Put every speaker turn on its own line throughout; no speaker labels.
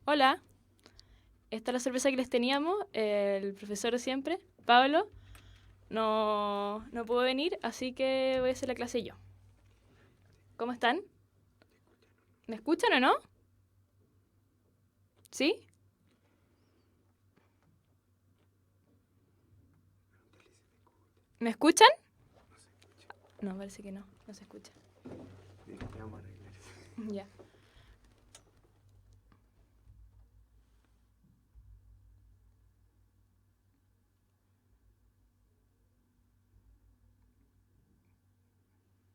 Hola, esta es la sorpresa que les teníamos. El profesor de siempre, Pablo, no pudo venir, así que voy a hacer la clase yo. ¿Cómo están? ¿Me escuchan o no? ¿Sí? ¿Me escuchan? No, parece que no se escucha. Ya.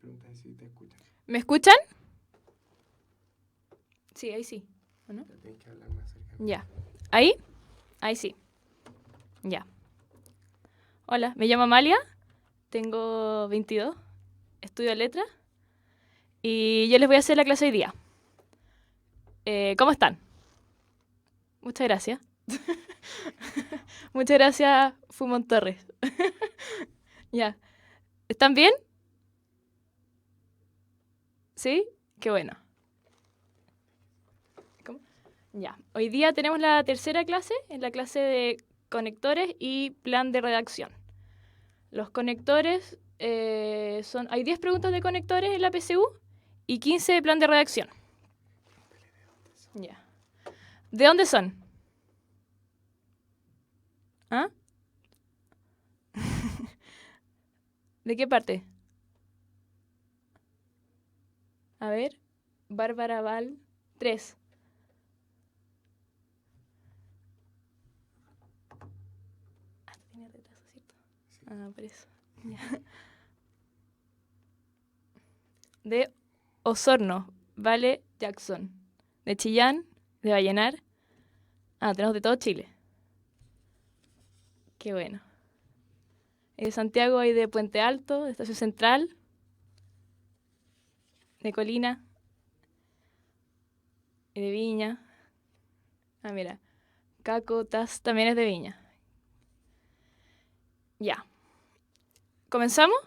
Pregunta si te escuchan.
¿Me escuchan? Sí, ahí sí. ¿O no?
Tienes que hablar más cerca.
Ya. ¿Ahí? Ahí sí. Ya. Hola, me llamo Amalia, tengo 22, estudio letras y yo les voy a hacer la clase hoy día. ¿Cómo están? Muchas gracias. Muchas gracias, Fumon Torres. Ya. ¿Están bien? ¿Sí? Qué bueno. ¿Cómo? Ya. Hoy día tenemos la tercera clase, es la clase de conectores y plan de redacción. Los conectores son... Hay 10 preguntas de conectores en la PSU y 15 de plan de redacción. Ya. ¿De dónde son? ¿Ah? ¿De qué parte? A ver. Bárbara Val 3. Tiene retraso, ¿cierto?
Sí.
Por eso. Ya. De Osorno, Vale Jackson. De Chillán, de Vallenar. Tenemos de todo Chile. Qué bueno. De Santiago hay de Puente Alto, de Estación Central, de Colina y de Viña. Mira. Cacotas también es de Viña. Ya. ¿Comenzamos?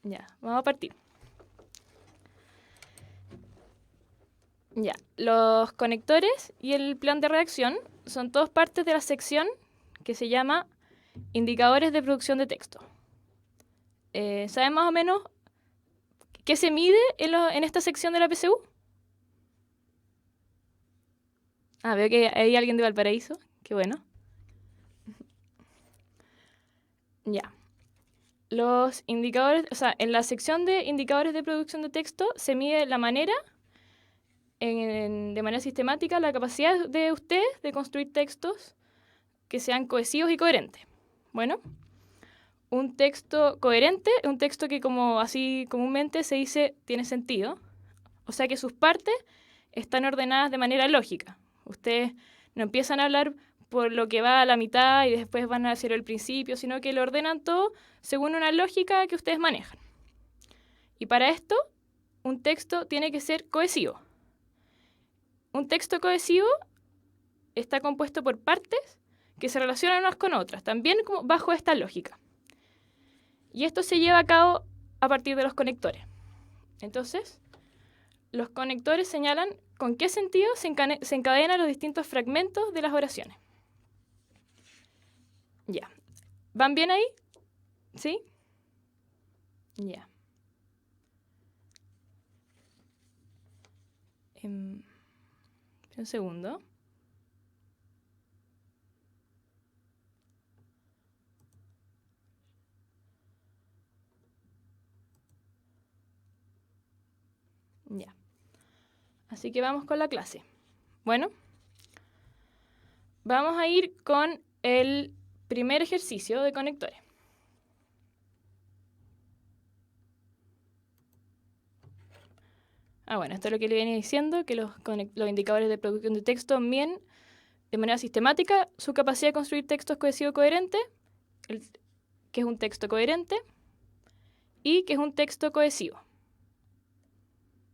Ya, vamos a partir. Ya, los conectores y el plan de redacción son todos partes de la sección que se llama Indicadores de producción de texto. ¿Saben más o menos qué se mide en esta sección de la PSU? Veo que hay alguien de Valparaíso. Qué bueno. Ya. Los indicadores, o sea, en la sección de indicadores de producción de texto se mide la manera, de manera sistemática, la capacidad de ustedes de construir textos que sean cohesivos y coherentes. Bueno, un texto coherente es un texto que, como así comúnmente se dice, tiene sentido. O sea que sus partes están ordenadas de manera lógica. Ustedes no empiezan a hablar por lo que va a la mitad y después van a hacer el principio, sino que lo ordenan todo según una lógica que ustedes manejan. Y para esto, un texto tiene que ser cohesivo. Un texto cohesivo está compuesto por partes que se relacionan unas con otras, también bajo esta lógica. Y esto se lleva a cabo a partir de los conectores. Entonces, los conectores señalan con qué sentido se encadenan los distintos fragmentos de las oraciones. Ya. ¿Van bien ahí? ¿Sí? Ya. Un segundo. Ya. Así que vamos con la clase. Bueno, vamos a ir con el primer ejercicio de conectores. Bueno, esto es lo que le venía diciendo, que los indicadores de producción de texto miden de manera sistemática su capacidad de construir textos cohesivos coherentes, que es un texto coherente, y que es un texto cohesivo.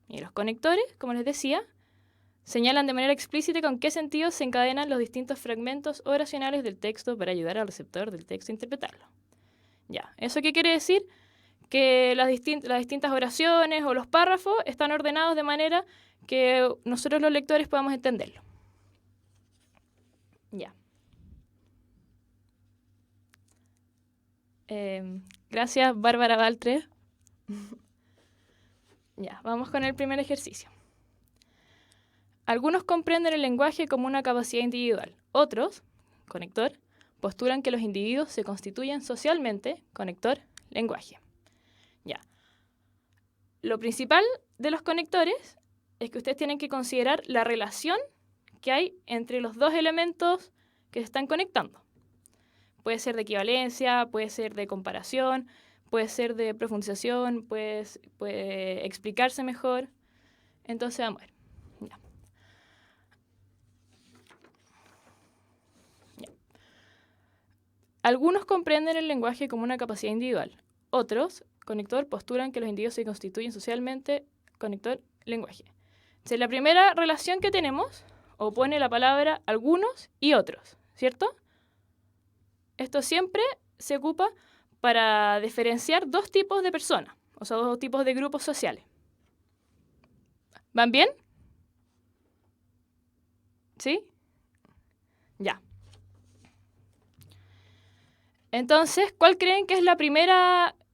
Y los conectores, como les decía, señalan de manera explícita con qué sentido se encadenan los distintos fragmentos oracionales del texto para ayudar al receptor del texto a interpretarlo. Ya, ¿eso qué quiere decir? que las distintas oraciones o los párrafos están ordenados de manera que nosotros los lectores podamos entenderlo. Ya. Gracias, Bárbara Baltre. Ya, vamos con el primer ejercicio. Algunos comprenden el lenguaje como una capacidad individual. Otros, conector, postulan que los individuos se constituyen socialmente, conector, lenguaje. Ya. Lo principal de los conectores es que ustedes tienen que considerar la relación que hay entre los dos elementos que se están conectando. Puede ser de equivalencia, puede ser de comparación, puede ser de profundización, puede explicarse mejor. Entonces, vamos a ver. Ya. Ya. Algunos comprenden el lenguaje como una capacidad individual. Otros, conector, postulan que los individuos se constituyen socialmente, conector, lenguaje. Entonces, la primera relación que tenemos opone la palabra algunos y otros, ¿cierto? Esto siempre se ocupa para diferenciar dos tipos de personas, o sea, dos tipos de grupos sociales. ¿Van bien? ¿Sí? Ya. Entonces, ¿cuál creen que es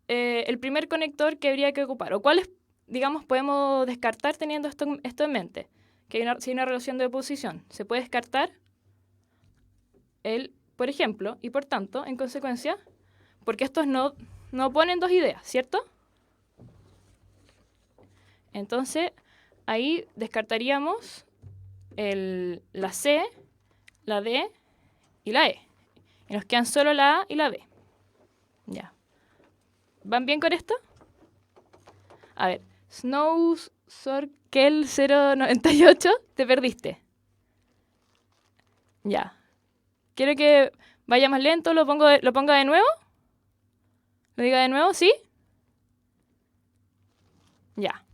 el primer conector que habría que ocupar? ¿O cuáles, digamos, podemos descartar teniendo esto en mente? Que si hay una relación de oposición, se puede descartar el, por ejemplo, y por tanto, en consecuencia, porque estos no oponen dos ideas, ¿cierto? Entonces, ahí descartaríamos la C, la D y la E. Y nos quedan solo la A y la B. Ya. ¿Van bien con esto? A ver, Snow Sorkel 098, te perdiste. Ya. ¿Quiero que vaya más lento? ¿Lo ponga de nuevo? ¿Lo diga de nuevo? ¿Sí? Ya.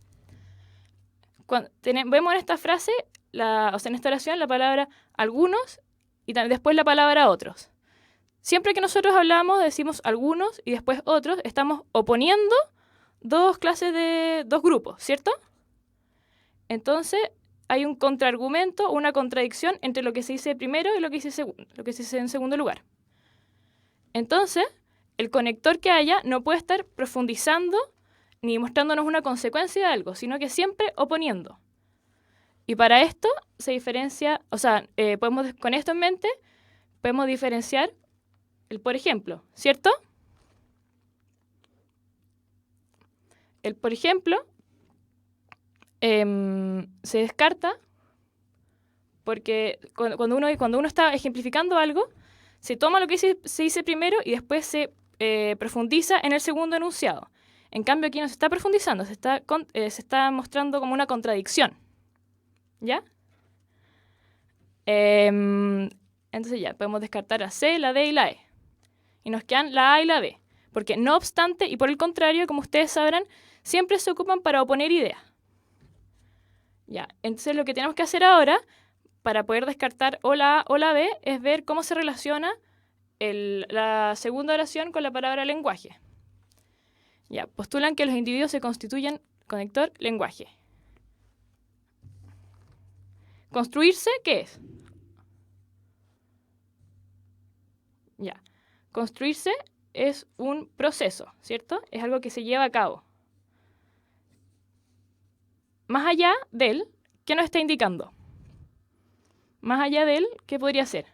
Vemos en esta frase, o sea, en esta oración, la palabra algunos y después la palabra otros. Siempre que nosotros hablamos, decimos algunos y después otros, estamos oponiendo dos grupos, ¿cierto? Entonces, hay un contraargumento, una contradicción entre lo que se dice primero y lo que se dice en segundo lugar. Entonces, el conector que haya no puede estar profundizando ni mostrándonos una consecuencia de algo, sino que siempre oponiendo. Y para esto se diferencia, o sea, con esto en mente, podemos diferenciar el por ejemplo, ¿cierto? El por ejemplo se descarta porque cuando uno está ejemplificando algo, se toma lo que se dice primero y después se profundiza en el segundo enunciado. En cambio, aquí no se está profundizando, se está mostrando como una contradicción. ¿Ya? Entonces ya, podemos descartar la C, la D y la E. Y nos quedan la A y la B. Porque no obstante, y por el contrario, como ustedes sabrán, siempre se ocupan para oponer ideas. Ya, entonces lo que tenemos que hacer ahora, para poder descartar o la A o la B, es ver cómo se relaciona la segunda oración con la palabra lenguaje. Ya, postulan que los individuos se constituyen conector lenguaje. ¿Construirse qué es? Ya. Construirse es un proceso, ¿cierto? Es algo que se lleva a cabo. Más allá de él, ¿qué nos está indicando? Más allá de él, ¿qué podría ser?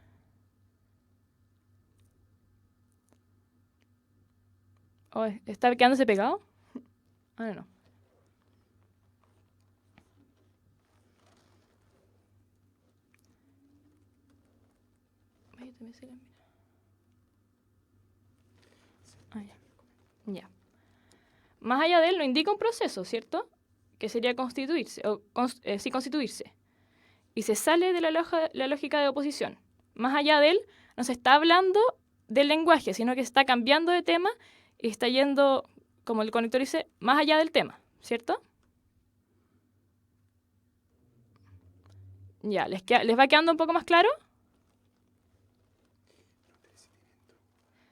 Oh, ¿está quedándose pegado? Ah, no. Ya. Más allá de él no indica un proceso, ¿cierto? Que sería constituirse, sí, constituirse. Y se sale de la lógica de oposición. Más allá de él no se está hablando del lenguaje, sino que se está cambiando de tema y está yendo, como el conector dice, más allá del tema, ¿cierto? Ya, ¿les va quedando un poco más claro?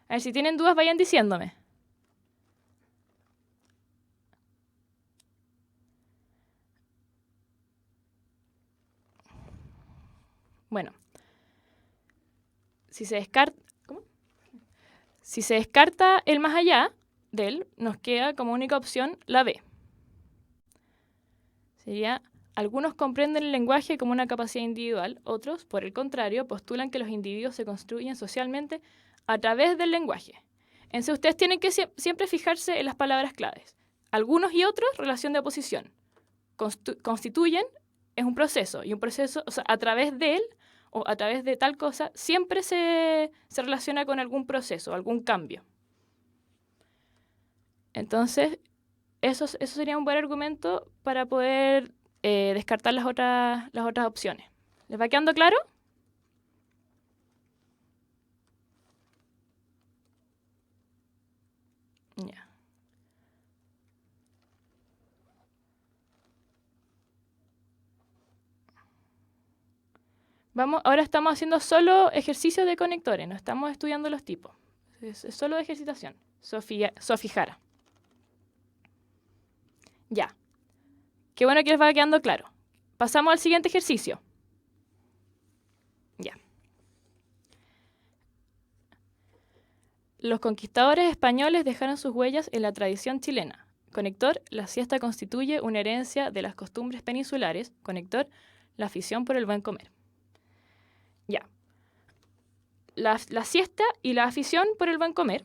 A ver, si tienen dudas, vayan diciéndome. Bueno, si se descarta, ¿cómo? Si se descarta el más allá de él, nos queda como única opción la B. Sería, algunos comprenden el lenguaje como una capacidad individual, otros, por el contrario, postulan que los individuos se construyen socialmente a través del lenguaje. Entonces ustedes tienen que siempre fijarse en las palabras claves. Algunos y otros, relación de oposición. Constituyen es un proceso, y un proceso, o sea, a través de él o a través de tal cosa, siempre se relaciona con algún proceso, algún cambio. Entonces, eso sería un buen argumento para poder descartar las otras opciones. ¿Les va quedando claro? Ya. Ahora estamos haciendo solo ejercicios de conectores, no estamos estudiando los tipos. Es solo de ejercitación. Sofi Jara. Ya. Qué bueno que les va quedando claro. Pasamos al siguiente ejercicio. Ya. Los conquistadores españoles dejaron sus huellas en la tradición chilena. Conector, la siesta constituye una herencia de las costumbres peninsulares. Conector, la afición por el buen comer. Ya. La siesta y la afición por el buen comer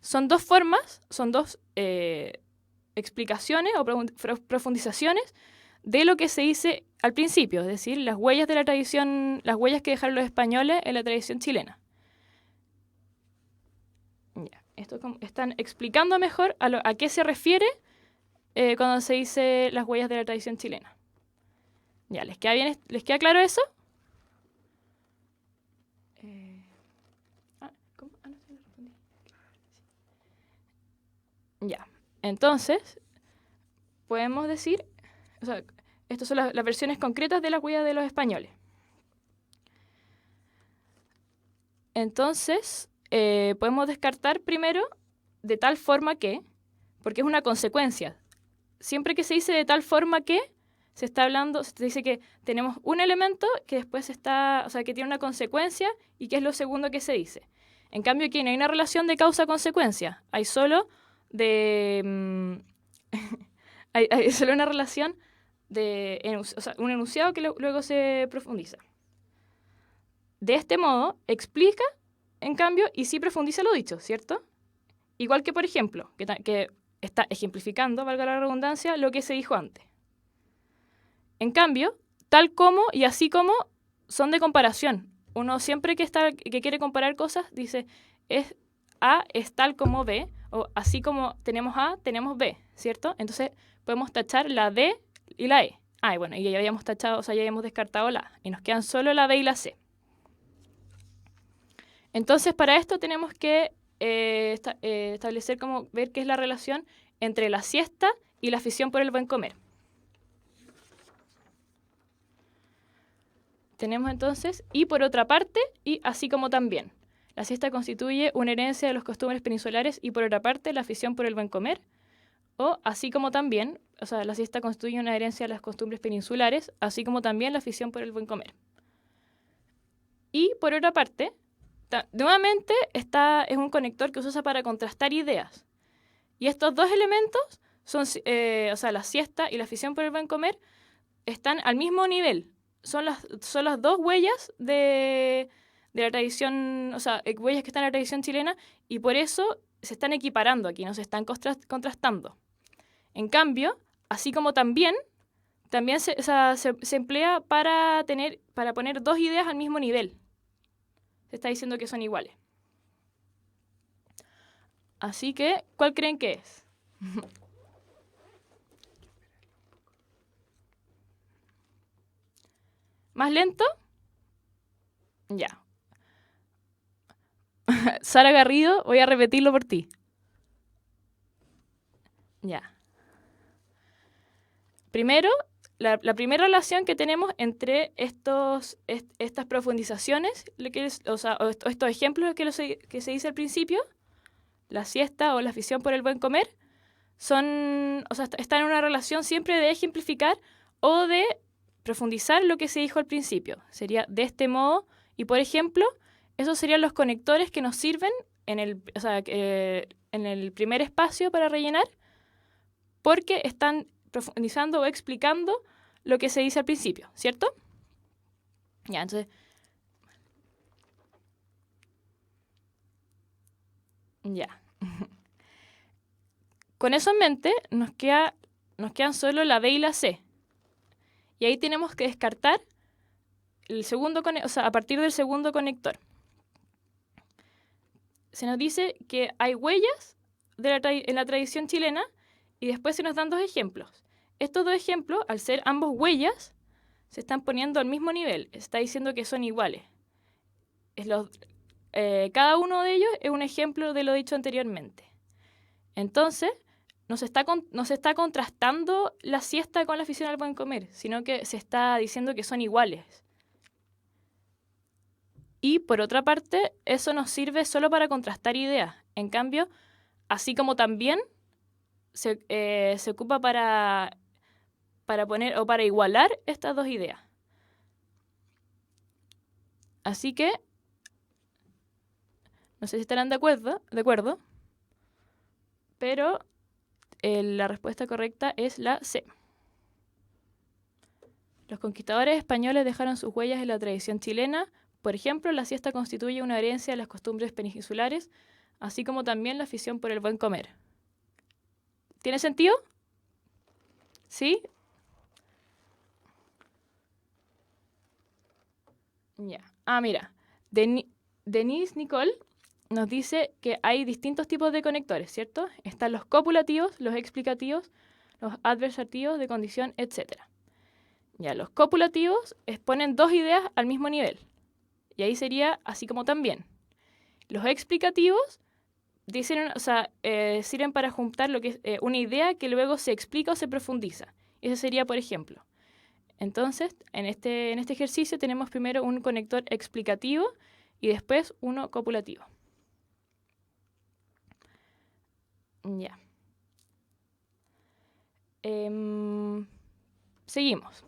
son dos formas, son dos explicaciones o profundizaciones de lo que se dice al principio, es decir, las huellas de la tradición, las huellas que dejaron los españoles en la tradición chilena. Ya, esto están explicando mejor a qué se refiere cuando se dice las huellas de la tradición chilena. Ya, ¿les queda bien? ¿Les queda claro eso? ¿Cómo? No sé, no respondí. Ya, entonces podemos decir, o sea, estas son las versiones concretas de las huellas de los españoles. Entonces, podemos descartar primero de tal forma que, porque es una consecuencia. Siempre que se dice de tal forma que, se está hablando, se dice que tenemos un elemento que después o sea, que tiene una consecuencia y que es lo segundo que se dice. En cambio, aquí no hay una relación de causa-consecuencia, hay solo hay solo una relación o sea, un enunciado que luego se profundiza. De este modo, explica, en cambio, y sí profundiza lo dicho, ¿cierto? Igual que, por ejemplo, que está ejemplificando, valga la redundancia, lo que se dijo antes. En cambio, tal como y así como son de comparación. Uno siempre que quiere comparar cosas dice A es tal como B, o así como tenemos A, tenemos B, ¿cierto? Entonces podemos tachar la D y la E. Y bueno, y ya habíamos tachado, o sea, ya habíamos descartado la A, y nos quedan solo la B y la C. Entonces, para esto tenemos que establecer ver qué es la relación entre la siesta y la afición por el buen comer. Tenemos entonces, y por otra parte, y así como también. La siesta constituye una herencia de los costumbres peninsulares y por otra parte, la afición por el buen comer. O así como también, o sea, la siesta constituye una herencia de las costumbres peninsulares, así como también la afición por el buen comer. Y por otra parte, nuevamente es un conector que se usa para contrastar ideas. Y estos dos elementos son, o sea, la siesta y la afición por el buen comer, están al mismo nivel. Son las dos huellas de la tradición, o sea, huellas que están en la tradición chilena, y por eso se están equiparando aquí, no se están contrastando. En cambio, así como también se emplea para poner dos ideas al mismo nivel. Se está diciendo que son iguales. Así que, ¿cuál creen que es? ¿Más lento? Ya. Sara Garrido, voy a repetirlo por ti. Ya. Primero, la primera relación que tenemos entre estas profundizaciones, o estos ejemplos que se dice al principio, la siesta o la afición por el buen comer, están en una relación siempre de ejemplificar o de profundizar lo que se dijo al principio. Sería de este modo, y por ejemplo, esos serían los conectores que nos sirven en el primer espacio para rellenar, porque están profundizando o explicando lo que se dice al principio, ¿cierto? Ya, entonces... Ya. Con eso en mente, nos quedan solo la B y la C. Y ahí tenemos que descartar a partir del segundo conector. Se nos dice que hay huellas en la tradición chilena y después se nos dan dos ejemplos. Estos dos ejemplos, al ser ambos huellas, se están poniendo al mismo nivel. Está diciendo que son iguales. Cada uno de ellos es un ejemplo de lo dicho anteriormente. Entonces, no se está contrastando la siesta con la afición al buen comer, sino que se está diciendo que son iguales. Y por otra parte, eso nos sirve solo para contrastar ideas. En cambio, así como también se ocupa para poner o para igualar estas dos ideas. Así que, no sé si estarán de acuerdo, pero la respuesta correcta es la C. Los conquistadores españoles dejaron sus huellas en la tradición chilena. Por ejemplo, la siesta constituye una herencia de las costumbres peninsulares, así como también la afición por el buen comer. ¿Tiene sentido? ¿Sí? Ya. Mira. Denise Nicole nos dice que hay distintos tipos de conectores, ¿cierto? Están los copulativos, los explicativos, los adversativos de condición, etc. Ya, los copulativos exponen dos ideas al mismo nivel. Y ahí sería así como también. Los explicativos sirven para juntar lo que es una idea que luego se explica o se profundiza. Ese sería, por ejemplo. Entonces, en este ejercicio tenemos primero un conector explicativo y después uno copulativo. Ya. Seguimos.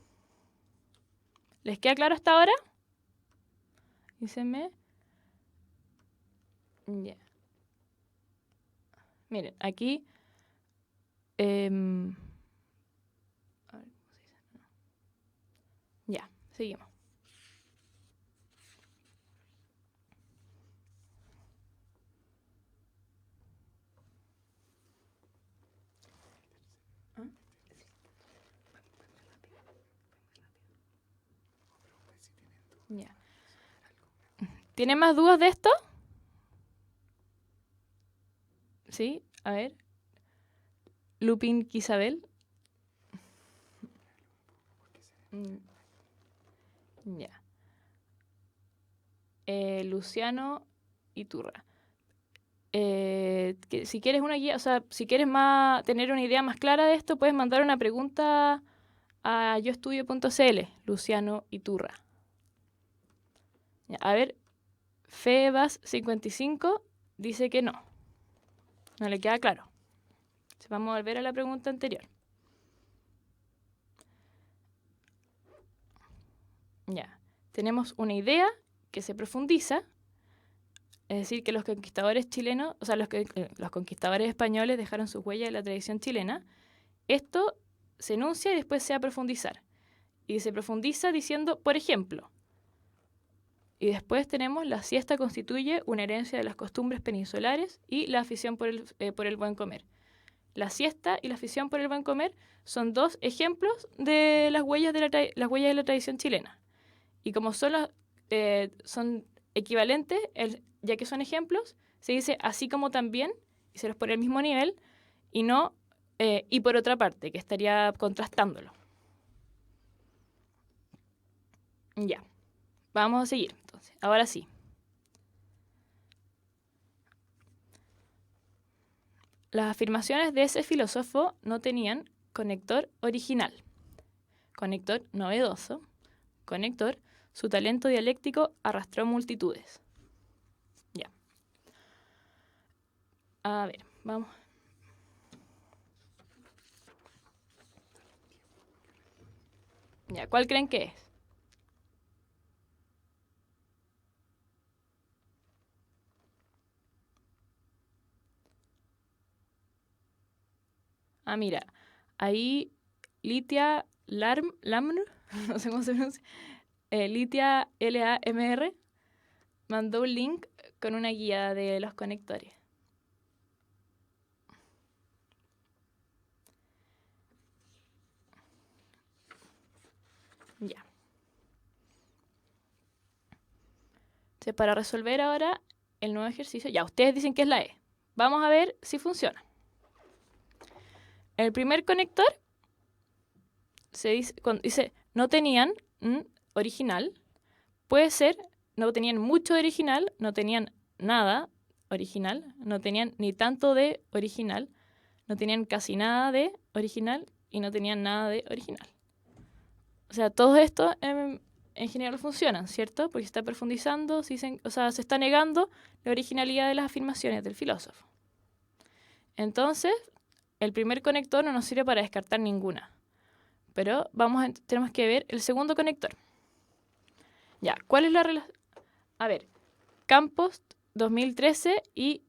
¿Les queda claro hasta ahora? Dícenme. Ya. Miren, aquí... a ver, ¿cómo se dice? Ya, seguimos. Ya. ¿Tienen más dudas de esto? Sí, a ver. Lupin Quisabel. Ya. Luciano Iturra. Si quieres una guía, si quieres tener una idea más clara de esto, puedes mandar una pregunta a yoestudio.cl, Luciano Iturra. Ya, a ver, Febas55 dice que no. No le queda claro. Vamos a volver a la pregunta anterior. Ya, tenemos una idea que se profundiza, es decir, que los conquistadores chilenos, los conquistadores españoles dejaron sus huellas en la tradición chilena. Esto se enuncia y después se va a profundizar. Y se profundiza diciendo, por ejemplo, y después tenemos la siesta constituye una herencia de las costumbres peninsulares y la afición por el buen comer. La siesta y la afición por el buen comer son dos ejemplos de las huellas de la tradición chilena. Y como son equivalentes, ya que son ejemplos, se dice así como también, y se los pone al mismo nivel, y no y por otra parte, que estaría contrastándolo. Ya, vamos a seguir entonces. Ahora sí. Las afirmaciones de ese filósofo no tenían conector original, conector novedoso, conector, su talento dialéctico arrastró multitudes. Ya. A ver, vamos. Ya, ¿cuál creen que es? Ah, mira, ahí Litia Lamr, no sé cómo se pronuncia, Litia LAMR, mandó un link con una guía de los conectores. Ya. Entonces, para resolver ahora el nuevo ejercicio, ya, ustedes dicen que es la E. Vamos a ver si funciona. El primer conector se dice, cuando dice no tenían original, puede ser no tenían mucho de original, no tenían nada original, no tenían ni tanto de original, no tenían casi nada de original y no tenían nada de original. O sea, todo esto en general funcionan, ¿cierto? Porque se está profundizando, se está negando la originalidad de las afirmaciones del filósofo. Entonces, el primer conector no nos sirve para descartar ninguna. Pero tenemos que ver el segundo conector. Ya, ¿cuál es la relación? A ver, Campos 2013 y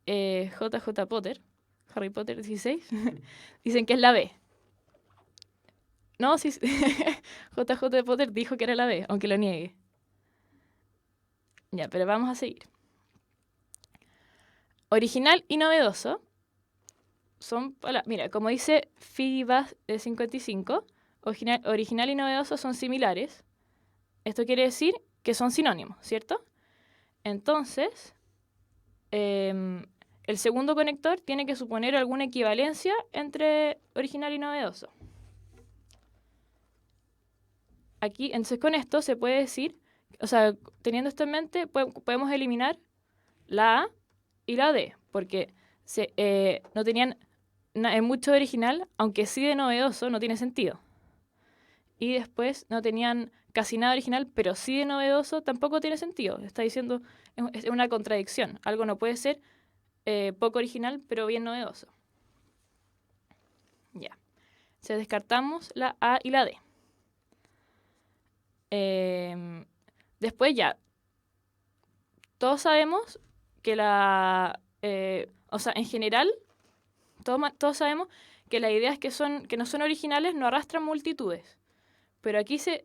JJ Potter, Harry Potter 16, dicen que es la B. No, sí, JJ Potter dijo que era la B, aunque lo niegue. Ya, pero vamos a seguir. Original y novedoso son, mira, como dice Fibas 55, original y novedoso son similares. Esto quiere decir que son sinónimos, ¿cierto? Entonces, el segundo conector tiene que suponer alguna equivalencia entre original y novedoso. Aquí, entonces con esto se puede decir, o sea, teniendo esto en mente, podemos eliminar la A y la D, porque no tenían mucho de original, aunque sí de novedoso, no tiene sentido. Y después no tenían casi nada original, pero sí de novedoso, tampoco tiene sentido. Está diciendo, es una contradicción. Algo no puede ser poco original, pero bien novedoso. Ya. Se descartamos la A y la D. Después ya, todos sabemos que en general, todos sabemos que las ideas que no son originales no arrastran multitudes. Pero aquí se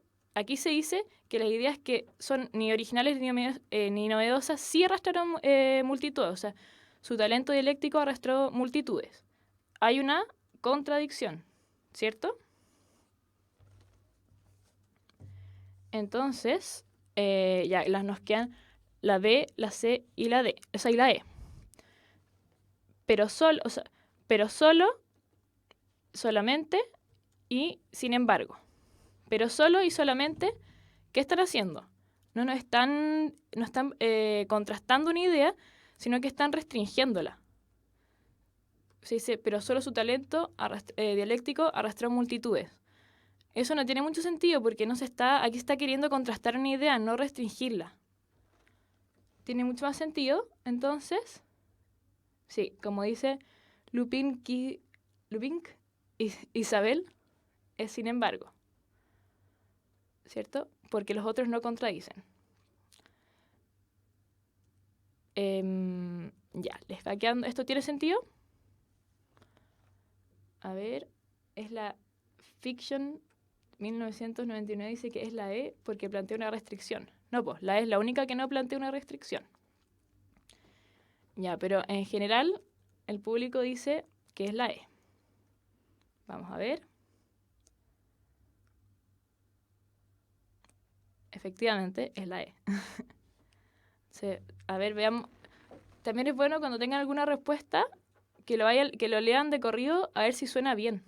dice que las ideas que son ni originales ni novedosas sí arrastraron multitudes. O sea, su talento dialéctico arrastró multitudes. Hay una contradicción, ¿cierto? Entonces, ya nos quedan la B, la C y la D. Esa y la E. Pero solo, solamente y sin embargo. Pero solo y solamente, ¿qué están haciendo? No están contrastando una idea, sino que están restringiéndola. Se dice, pero solo su talento dialéctico arrastró multitudes. Eso no tiene mucho sentido porque aquí está queriendo contrastar una idea, no restringirla. Tiene mucho más sentido, entonces, sí, como dice Lupin Isabel, es sin embargo, ¿cierto? Porque los otros no contradicen. Ya, les va quedando. ¿Esto tiene sentido? A ver, es la Fiction 1999, dice que es la E porque plantea una restricción. No, pues la E es la única que no plantea una restricción. Ya, pero en general el público dice que es la E. Vamos a ver. Efectivamente, es la E. A ver, veamos. También es bueno cuando tengan alguna respuesta que lo lean de corrido a ver si suena bien.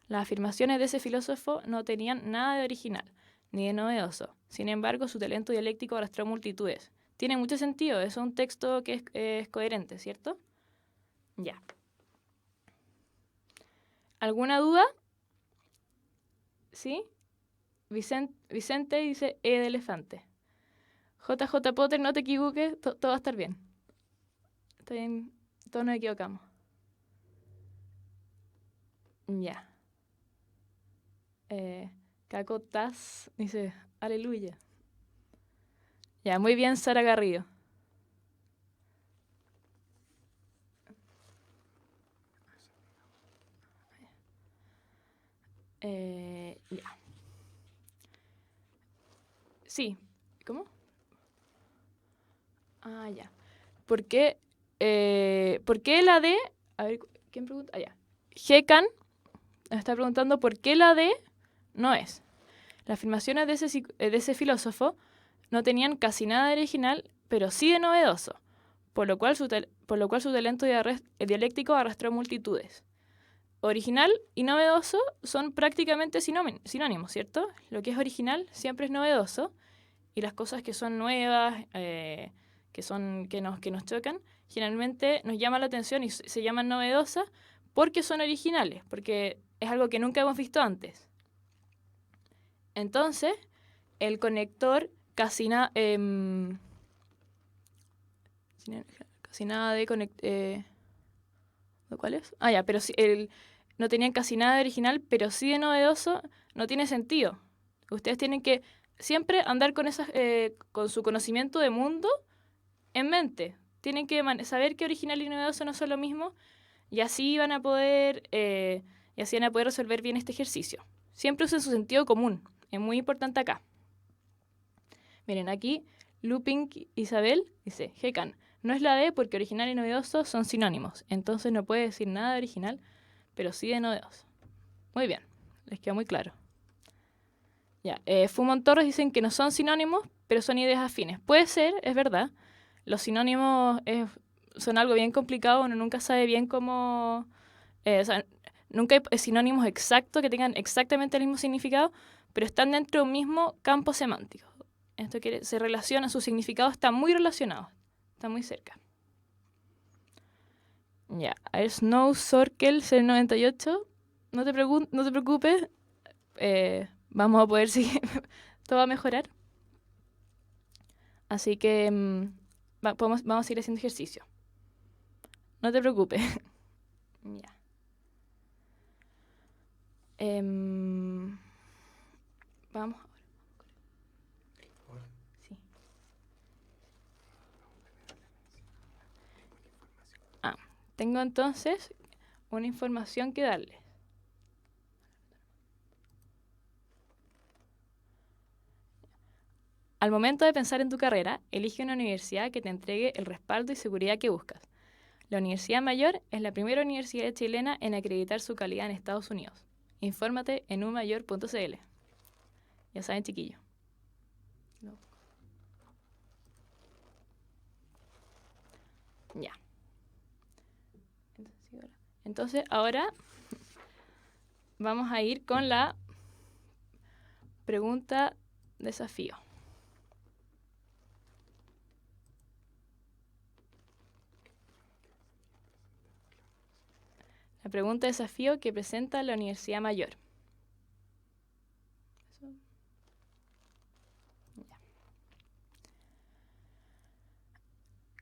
Las afirmaciones de ese filósofo no tenían nada de original, ni de novedoso. Sin embargo, su talento dialéctico arrastró multitudes. Tiene mucho sentido, es un texto que es coherente, ¿cierto? Ya. ¿Alguna duda? ¿Sí? Vicente dice E de elefante. JJ Potter, no te equivoques, todo va a estar bien. Está bien, todos nos equivocamos. Ya. Cacotas dice, aleluya. Ya, muy bien, Sara Garrido. Ya. Sí. ¿Cómo? Ah, ya. ¿Por qué la D? A ver, ¿quién pregunta? Ah, ya. Hekan está preguntando por qué la D no es. Las afirmaciones de ese filósofo no tenían casi nada de original, pero sí de novedoso, por lo cual su talento dialéctico arrastró multitudes. Original y novedoso son prácticamente sinónimos, ¿cierto? Lo que es original siempre es novedoso, y las cosas que son nuevas, que nos chocan, generalmente nos llaman la atención y se llaman novedosas porque son originales, porque es algo que nunca hemos visto antes. Entonces, el conector casi nada de ¿cuál es? Ah, ya, pero sí, no tenían casi nada de original, pero sí de novedoso, no tiene sentido. Ustedes tienen que siempre andar con su conocimiento de mundo en mente. Tienen que saber que original y novedoso no son lo mismo, y así y así van a poder resolver bien este ejercicio. Siempre usen su sentido común. Es muy importante acá. Miren, aquí Looping Isabel dice, Hekan, no es la D porque original y novedoso son sinónimos, entonces no puede decir nada de original, pero sí de novedoso. Muy bien, les queda muy claro. Ya, Fumon Torres dicen que no son sinónimos, pero son ideas afines. Puede ser, es verdad. Los sinónimos son algo bien complicado, uno nunca sabe bien cómo... o sea, nunca hay sinónimos exactos que tengan exactamente el mismo significado, pero están dentro de un mismo campo semántico. Esto se relaciona, su significado está muy relacionado, está muy cerca. Ya, a Snow Sorkel C98, no te preocupes, vamos a poder seguir, todo va a mejorar. Así que vamos a seguir haciendo ejercicio. No te preocupes. Ya. Vamos. Sí. Tengo entonces una información que darles. Al momento de pensar en tu carrera, elige una universidad que te entregue el respaldo y seguridad que buscas. La Universidad Mayor es la primera universidad chilena en acreditar su calidad en Estados Unidos. Infórmate en umayor.cl. Ya saben, chiquillos. No. Ya. Entonces, ahora vamos a ir con la pregunta desafío. La pregunta desafío que presenta la Universidad Mayor.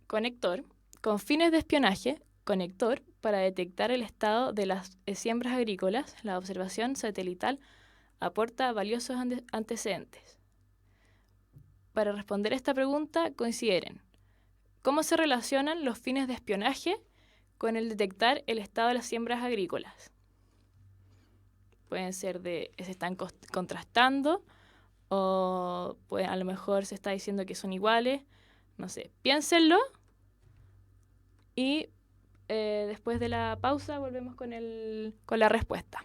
Conector. Con fines de espionaje, conector para detectar el estado de las siembras agrícolas, la observación satelital aporta valiosos antecedentes. Para responder esta pregunta, consideren cómo se relacionan los fines de espionaje con el detectar el estado de las siembras agrícolas. Pueden ser se están contrastando, o a lo mejor se está diciendo que son iguales. No sé, piénsenlo y después de la pausa volvemos con la respuesta.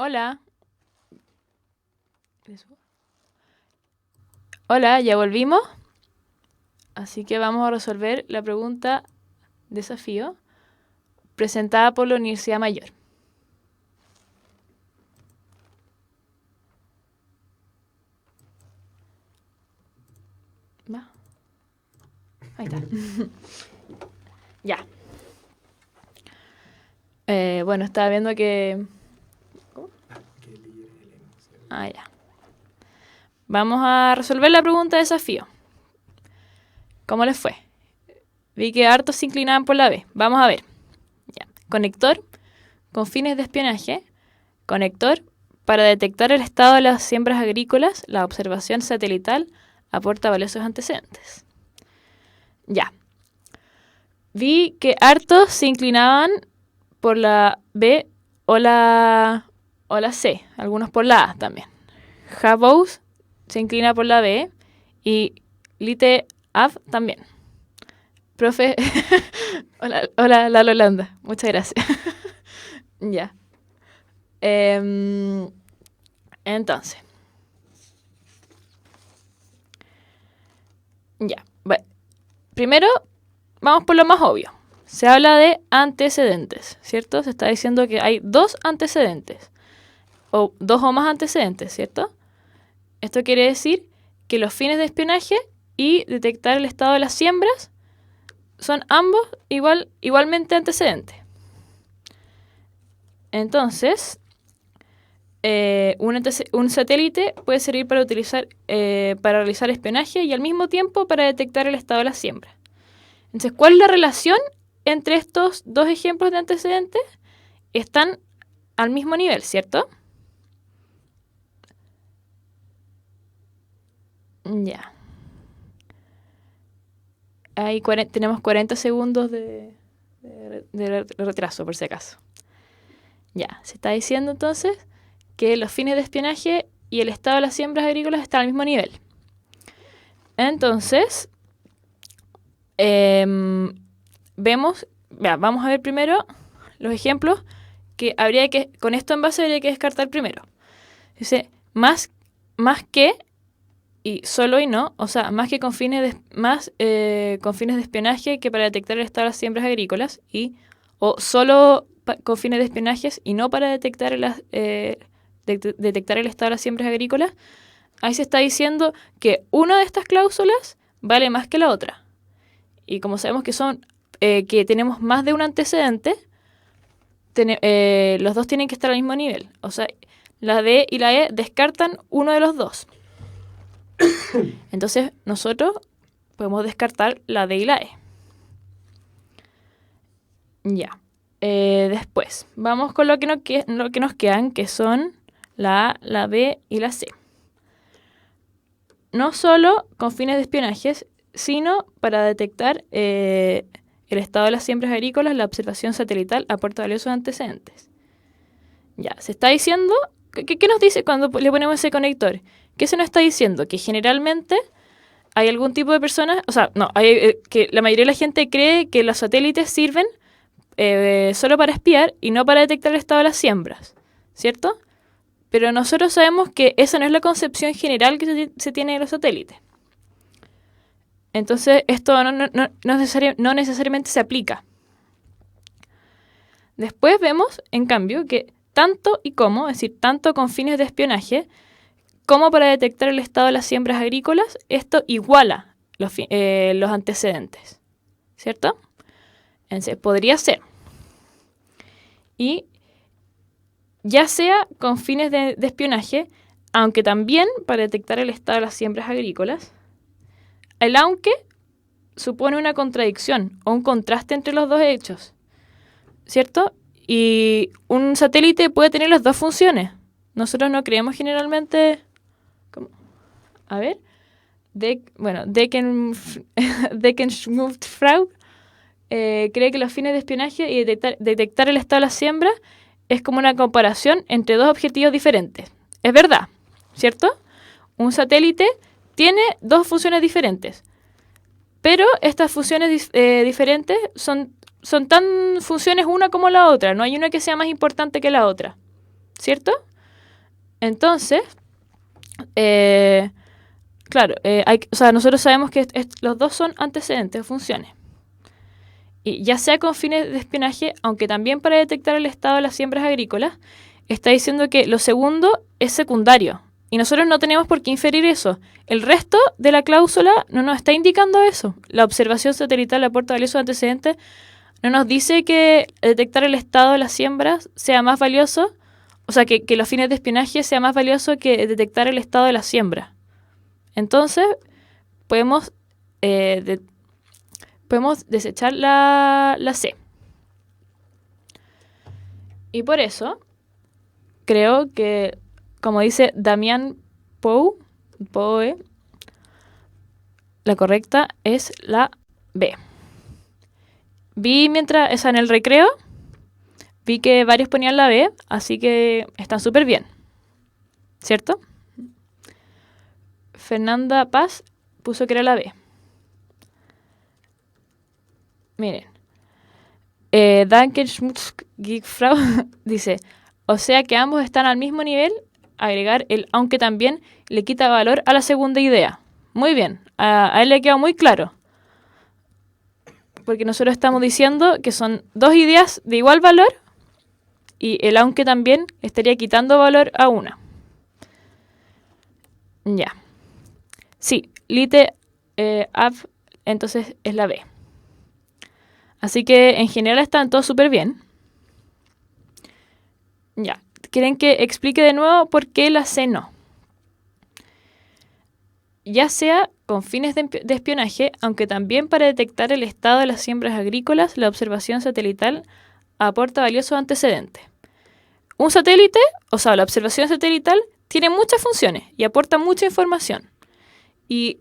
Hola. Hola, ya volvimos. Así que vamos a resolver la pregunta desafío presentada por la Universidad Mayor. ¿Va? Ahí está. Ya. Bueno, estaba viendo que... ¿Cómo? Ah, ya. Vamos a resolver la pregunta de desafío. ¿Cómo les fue? Vi que hartos se inclinaban por la B. Vamos a ver. Ya. Conector con fines de espionaje. Conector para detectar el estado de las siembras agrícolas. La observación satelital aporta valiosos antecedentes. Ya. Vi que hartos se inclinaban por la B o la C. Algunos por la A también. Habous se inclina por la B y Lite Av también. Profe, hola Lalo Holanda, muchas gracias. Ya. Entonces. Ya. Bueno. Primero, vamos por lo más obvio. Se habla de antecedentes, ¿cierto? Se está diciendo que hay dos antecedentes. O dos o más antecedentes, ¿cierto? Esto quiere decir que los fines de espionaje y detectar el estado de las siembras son ambos igualmente antecedentes. Entonces, un satélite puede servir para realizar espionaje y al mismo tiempo para detectar el estado de las siembras. Entonces, ¿cuál es la relación entre estos dos ejemplos de antecedentes? Están al mismo nivel, ¿cierto? Ya. Ahí tenemos 40 segundos de retraso, por si acaso. Ya, se está diciendo entonces que los fines de espionaje y el estado de las siembras agrícolas están al mismo nivel. Entonces, vamos a ver primero los ejemplos que con esto en base habría que descartar primero. Dice, más que y solo y no, o sea, más que con fines de espionaje que para detectar el estado de las siembras agrícolas o solo con fines de espionaje y no para detectar detectar el estado de las siembras agrícolas. Ahí se está diciendo que una de estas cláusulas vale más que la otra. Y como sabemos que tenemos más de un antecedente, los dos tienen que estar al mismo nivel. O sea, la D y la E descartan uno de los dos. Entonces, nosotros podemos descartar la D y la E. Ya. Después, vamos con lo que nos quedan, que son la A, la B y la C. No solo con fines de espionaje, sino para detectar el estado de las siembras agrícolas, la observación satelital aporta valiosos antecedentes. Ya, se está diciendo... ¿Qué nos dice cuando le ponemos ese conector? ¿Qué se nos está diciendo? Que generalmente hay algún tipo de personas... O sea, no, que la mayoría de la gente cree que los satélites sirven solo para espiar y no para detectar el estado de las siembras, ¿cierto? Pero nosotros sabemos que esa no es la concepción general que se tiene de los satélites. Entonces, esto no necesariamente se aplica. Después vemos, en cambio, que tanto y como, es decir, tanto con fines de espionaje como para detectar el estado de las siembras agrícolas, esto iguala los antecedentes, ¿cierto? Entonces, podría ser. Y ya sea con fines de espionaje, aunque también para detectar el estado de las siembras agrícolas, el aunque supone una contradicción o un contraste entre los dos hechos, ¿cierto? Y un satélite puede tener las dos funciones. Nosotros no creemos generalmente... ¿Cómo? A ver. Deckenschmuftfrau cree que los fines de espionaje y detectar el estado de la siembra es como una comparación entre dos objetivos diferentes. Es verdad, ¿cierto? Un satélite tiene dos funciones diferentes, pero estas funciones diferentes son tan funciones una como la otra. No hay una que sea más importante que la otra, ¿cierto? Entonces, claro, o sea, nosotros sabemos que los dos son antecedentes o funciones. Y ya sea con fines de espionaje, aunque también para detectar el estado de las siembras agrícolas, está diciendo que lo segundo es secundario. Y nosotros no tenemos por qué inferir eso. El resto de la cláusula no nos está indicando eso. La observación satelital aporta valiosos antecedentes. No nos dice que detectar el estado de las siembras sea más valioso, o sea, que los fines de espionaje sea más valioso que detectar el estado de la siembra. Entonces, podemos, podemos desechar la C. Y por eso, creo que, como dice Damián Poe, la correcta es la B. Vi mientras, en el recreo, vi que varios ponían la B, así que están súper bien. ¿Cierto? Fernanda Paz puso que era la B. Miren. Danke Schmutzgigfrau dice, o sea que ambos están al mismo nivel, agregar el aunque también le quita valor a la segunda idea. Muy bien, a él le queda muy claro. Porque nosotros estamos diciendo que son dos ideas de igual valor y el aunque también estaría quitando valor a una. Ya. Sí, lite ab, entonces es la B. Así que en general están todos súper bien. Ya. ¿Quieren que explique de nuevo por qué la C no? Ya sea con fines de espionaje, aunque también para detectar el estado de las siembras agrícolas, la observación satelital aporta valiosos antecedentes. Un satélite, o sea, la observación satelital, tiene muchas funciones y aporta mucha información. Y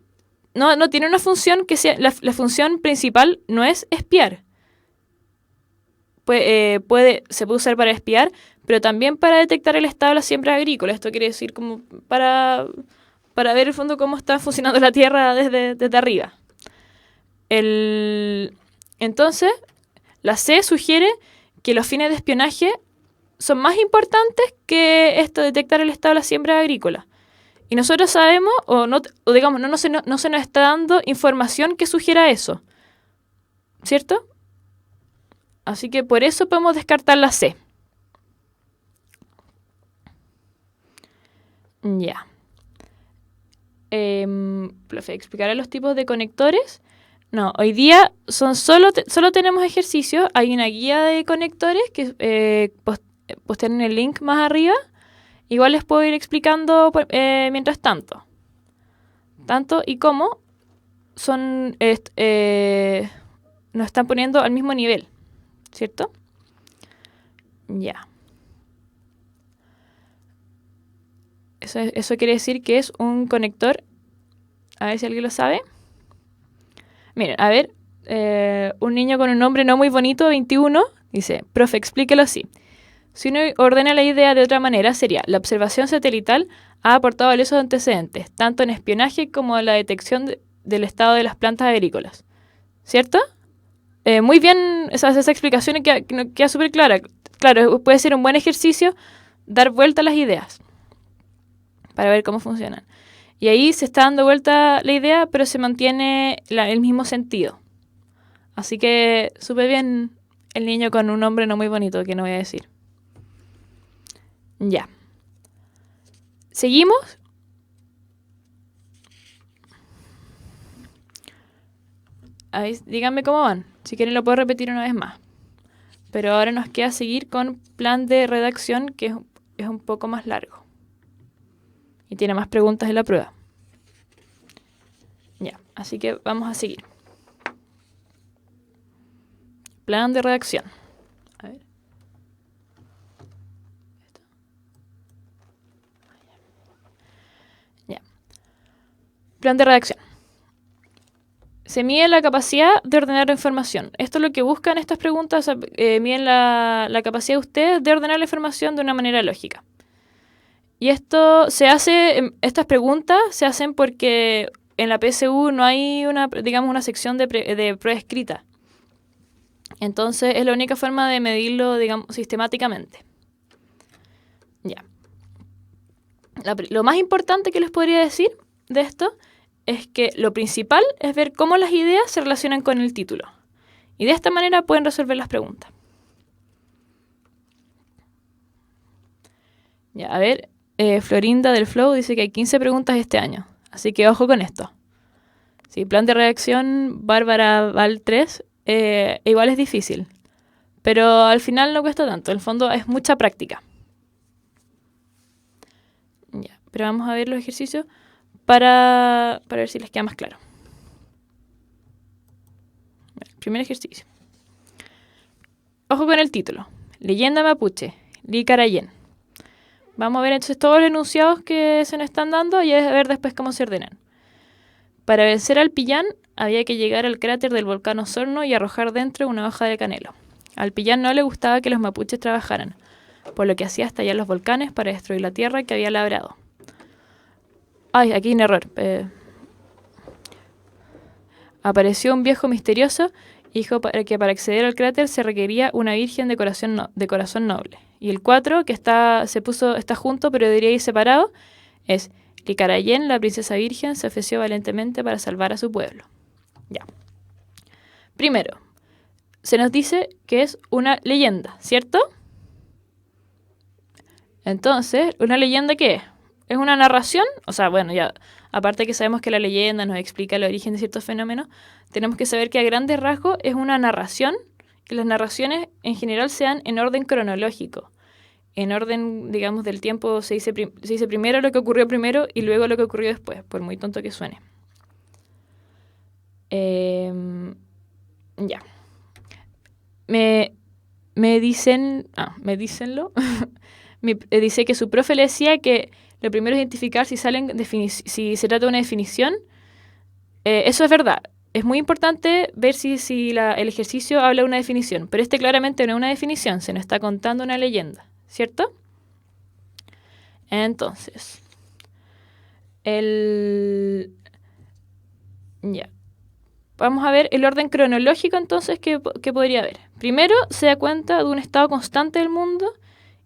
no tiene una función que sea... La función principal no es espiar. Se puede usar para espiar, pero también para detectar el estado de las siembras agrícolas. Esto quiere decir como para ver en el fondo cómo está funcionando la Tierra desde arriba. Entonces, la C sugiere que los fines de espionaje son más importantes que esto, detectar el estado de las siembras agrícolas. Y nosotros sabemos, o digamos, no se nos está dando información que sugiera eso. ¿Cierto? Así que por eso podemos descartar la C. Ya. Profe, ¿explicaré los tipos de conectores? No, hoy día solo tenemos ejercicios. Hay una guía de conectores que postean en el link más arriba. Igual les puedo ir explicando mientras tanto. Tanto y cómo nos están poniendo al mismo nivel. ¿Cierto? Ya. Eso quiere decir que es un conector. A ver si alguien lo sabe. Miren, a ver. Un niño con un nombre no muy bonito, 21, dice, profe, explíquelo así. Si uno ordena la idea de otra manera, sería, la observación satelital ha aportado valiosos antecedentes, tanto en espionaje como en la detección del estado de las plantas agrícolas. ¿Cierto? Muy bien, esa explicación queda súper clara. Claro, puede ser un buen ejercicio dar vuelta a las ideas para ver cómo funcionan. Y ahí se está dando vuelta la idea, pero se mantiene el mismo sentido. Así que súper bien el niño con un nombre no muy bonito, que no voy a decir. Ya. ¿Seguimos? A ver, díganme cómo van. Si quieren lo puedo repetir una vez más. Pero ahora nos queda seguir con plan de redacción, que es un poco más largo. Y tiene más preguntas en la prueba. Ya, así que vamos a seguir. Plan de redacción. A ver. Ya. Plan de redacción. Se mide la capacidad de ordenar la información. Esto es lo que buscan estas preguntas. Miden la capacidad de ustedes de ordenar la información de una manera lógica. Y esto se hace, estas preguntas se hacen porque en la PSU no hay una sección de prueba escrita. Entonces es la única forma de medirlo, digamos, sistemáticamente. Ya. lo más importante que les podría decir de esto es que lo principal es ver cómo las ideas se relacionan con el título. Y de esta manera pueden resolver las preguntas. Ya, a ver, Florinda del Flow dice que hay 15 preguntas este año. Así que ojo con esto. Sí, plan de redacción Bárbara Val 3 igual es difícil. Pero al final no cuesta tanto. En el fondo es mucha práctica. Ya, pero vamos a ver los ejercicios para ver si les queda más claro. Primer ejercicio. Ojo con el título. Leyenda mapuche, Licarayen. Vamos a ver entonces todos los enunciados que se nos están dando y a ver después cómo se ordenan. Para vencer al Pillán había que llegar al cráter del volcán Osorno y arrojar dentro una hoja de canelo. Al Pillán no le gustaba que los mapuches trabajaran, por lo que hacía estallar los volcanes para destruir la tierra que había labrado. Ay, aquí hay un error. Apareció un viejo misterioso y dijo que para acceder al cráter se requería una virgen de corazón noble. Y el 4, que está junto pero debería ir separado, es Licarayen, la princesa virgen, se ofreció valientemente para salvar a su pueblo. Ya. Primero, se nos dice que es una leyenda, ¿cierto? Entonces, ¿una leyenda qué es? ¿Es una narración? O sea, bueno, ya, aparte que sabemos que la leyenda nos explica el origen de ciertos fenómenos, tenemos que saber que a grandes rasgos es una narración, y las narraciones en general se dan en orden cronológico. En orden, digamos, del tiempo se dice primero lo que ocurrió primero y luego lo que ocurrió después, por muy tonto que suene. Ya. Me dicenlo. Dice que su profe le decía que lo primero es identificar si se trata de una definición. Eso es verdad. Es muy importante ver si el ejercicio habla de una definición, pero este claramente no es una definición, se nos está contando una leyenda, ¿cierto? Entonces, ya. Vamos a ver el orden cronológico entonces que podría haber. Primero se da cuenta de un estado constante del mundo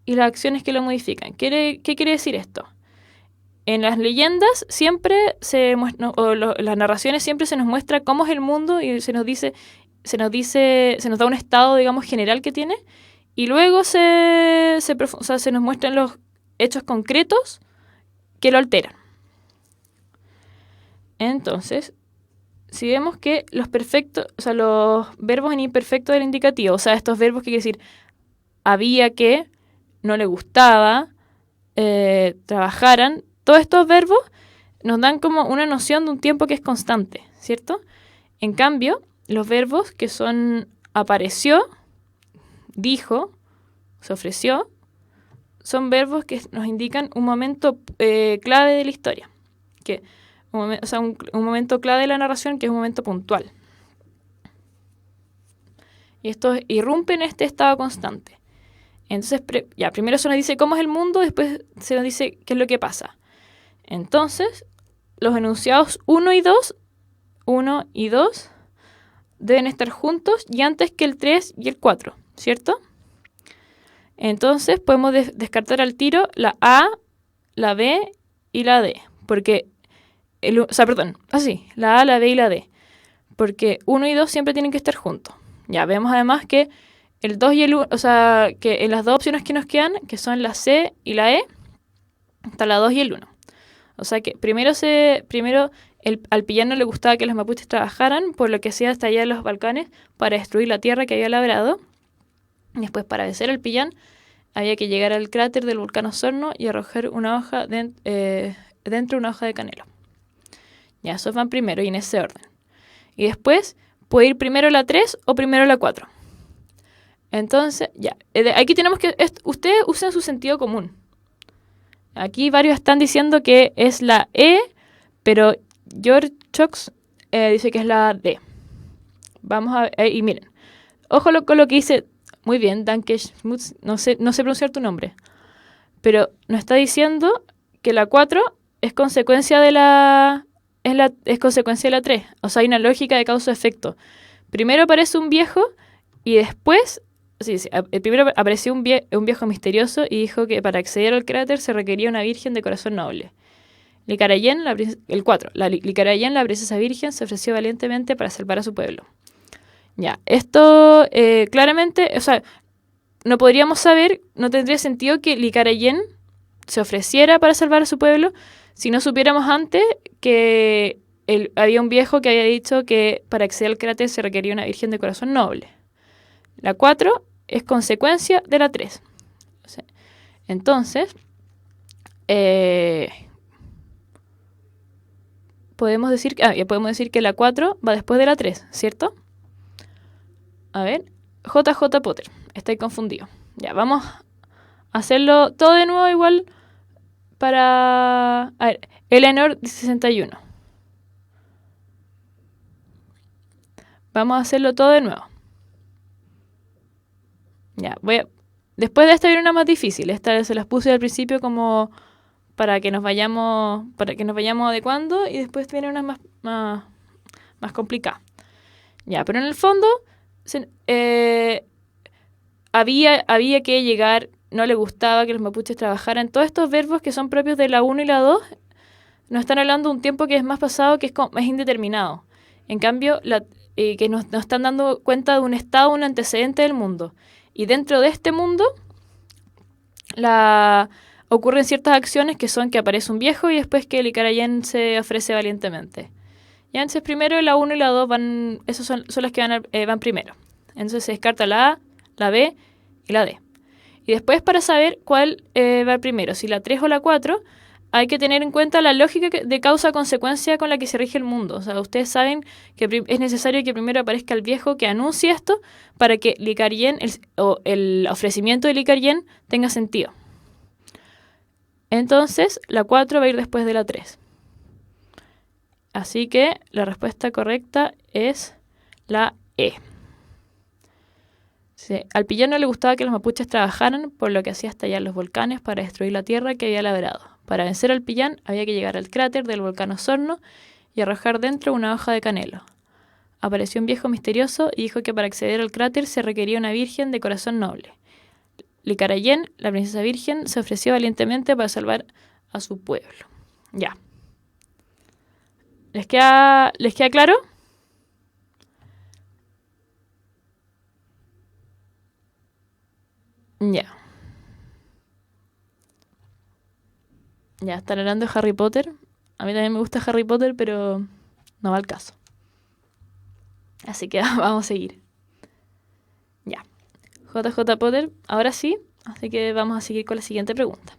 y las acciones que lo modifican. ¿Qué quiere decir esto? En las leyendas siempre las narraciones siempre se nos muestra cómo es el mundo y se nos da un estado, digamos, general que tiene, y luego se nos muestran los hechos concretos que lo alteran. Entonces, si vemos que los verbos en imperfecto del indicativo, o sea, estos verbos que quiere decir había que, no le gustaba, trabajaran, todos estos verbos nos dan como una noción de un tiempo que es constante, ¿cierto? En cambio, los verbos que son apareció, dijo, se ofreció, son verbos que nos indican un momento clave de la historia. Un momento clave de la narración que es un momento puntual. Y estos irrumpen este estado constante. Entonces, primero se nos dice cómo es el mundo, después se nos dice qué es lo que pasa. Entonces, los enunciados 1 y 2 deben estar juntos y antes que el 3 y el 4, ¿cierto? Entonces, podemos descartar al tiro la A, la B y la D, porque la A, la B y la D, porque 1 y 2 siempre tienen que estar juntos. Ya vemos además que el 2 y el 1, o sea, que en las dos opciones que nos quedan, que son la C y la E, está la 2 y el 1. O sea que al Pillán no le gustaba que los mapuches trabajaran, por lo que hacía estallar los volcanes para destruir la tierra que había labrado. Después, para vencer al Pillán, había que llegar al cráter del volcán Osorno y arrojar una hoja dentro de una hoja de canelo. Ya, esos van primero y en ese orden. Y después, puede ir primero la 3 o primero la 4. Entonces, ya, aquí tenemos que... ustedes usen su sentido común. Aquí varios están diciendo que es la E, pero George Chox dice que es la D. Vamos a ver, y miren, ojo con lo que dice, muy bien, Danke Schmutz, no sé pronunciar tu nombre, pero nos está diciendo que la 4 es consecuencia de es consecuencia de la 3, o sea, hay una lógica de causa-efecto. Primero aparece un viejo y después Sí, sí. Primero apareció un viejo misterioso y dijo que para acceder al cráter se requería una virgen de corazón noble. Licarayen, el 4. Licarayen, la princesa virgen, se ofreció valientemente para salvar a su pueblo. Ya, esto claramente, o sea, no podríamos saber, no tendría sentido que Licarayen se ofreciera para salvar a su pueblo si no supiéramos antes que había un viejo que había dicho que para acceder al cráter se requería una virgen de corazón noble. La 4 es consecuencia de la 3. Entonces, podemos decir que la 4 va después de la 3, ¿cierto? A ver, JJ Potter, estoy confundido. Ya, vamos a hacerlo todo de nuevo igual para... A ver, Eleanor 61. Vamos a hacerlo todo de nuevo. Ya, después de esta viene una más difícil. Esta se las puse al principio como para que nos vayamos adecuando y después viene una más complicada. Ya, pero en el fondo había que llegar, no le gustaba que los mapuches trabajaran. Todos estos verbos que son propios de la 1 y la 2 nos están hablando de un tiempo que es más pasado, que es indeterminado. En cambio, que nos están dando cuenta de un estado, un antecedente del mundo. Y dentro de este mundo ocurren ciertas acciones que son que aparece un viejo y después que el Icarayen se ofrece valientemente. Y entonces primero la 1 y la 2 esas son las que van primero. Entonces se descarta la A, la B y la D. Y después para saber cuál va primero, si la 3 o la 4, hay que tener en cuenta la lógica de causa-consecuencia con la que se rige el mundo. O sea, ustedes saben que es necesario que primero aparezca el viejo que anuncie esto para que Licarayen, el ofrecimiento de Licarayen tenga sentido. Entonces, la 4 va a ir después de la 3. Así que la respuesta correcta es la E. Sí, al Pillán no le gustaba que los mapuches trabajaran, por lo que hacía estallar los volcanes para destruir la tierra que había labrado. Para vencer al Pillán había que llegar al cráter del volcán Osorno y arrojar dentro una hoja de canelo. Apareció un viejo misterioso y dijo que para acceder al cráter se requería una virgen de corazón noble. Licarayen, la princesa virgen, se ofreció valientemente para salvar a su pueblo. Ya. ¿Les queda claro? Ya. Ya, están hablando de Harry Potter. A mí también me gusta Harry Potter, pero no va al caso. Así que vamos a seguir. Ya. JJ Potter, ahora sí. Así que vamos a seguir con la siguiente pregunta.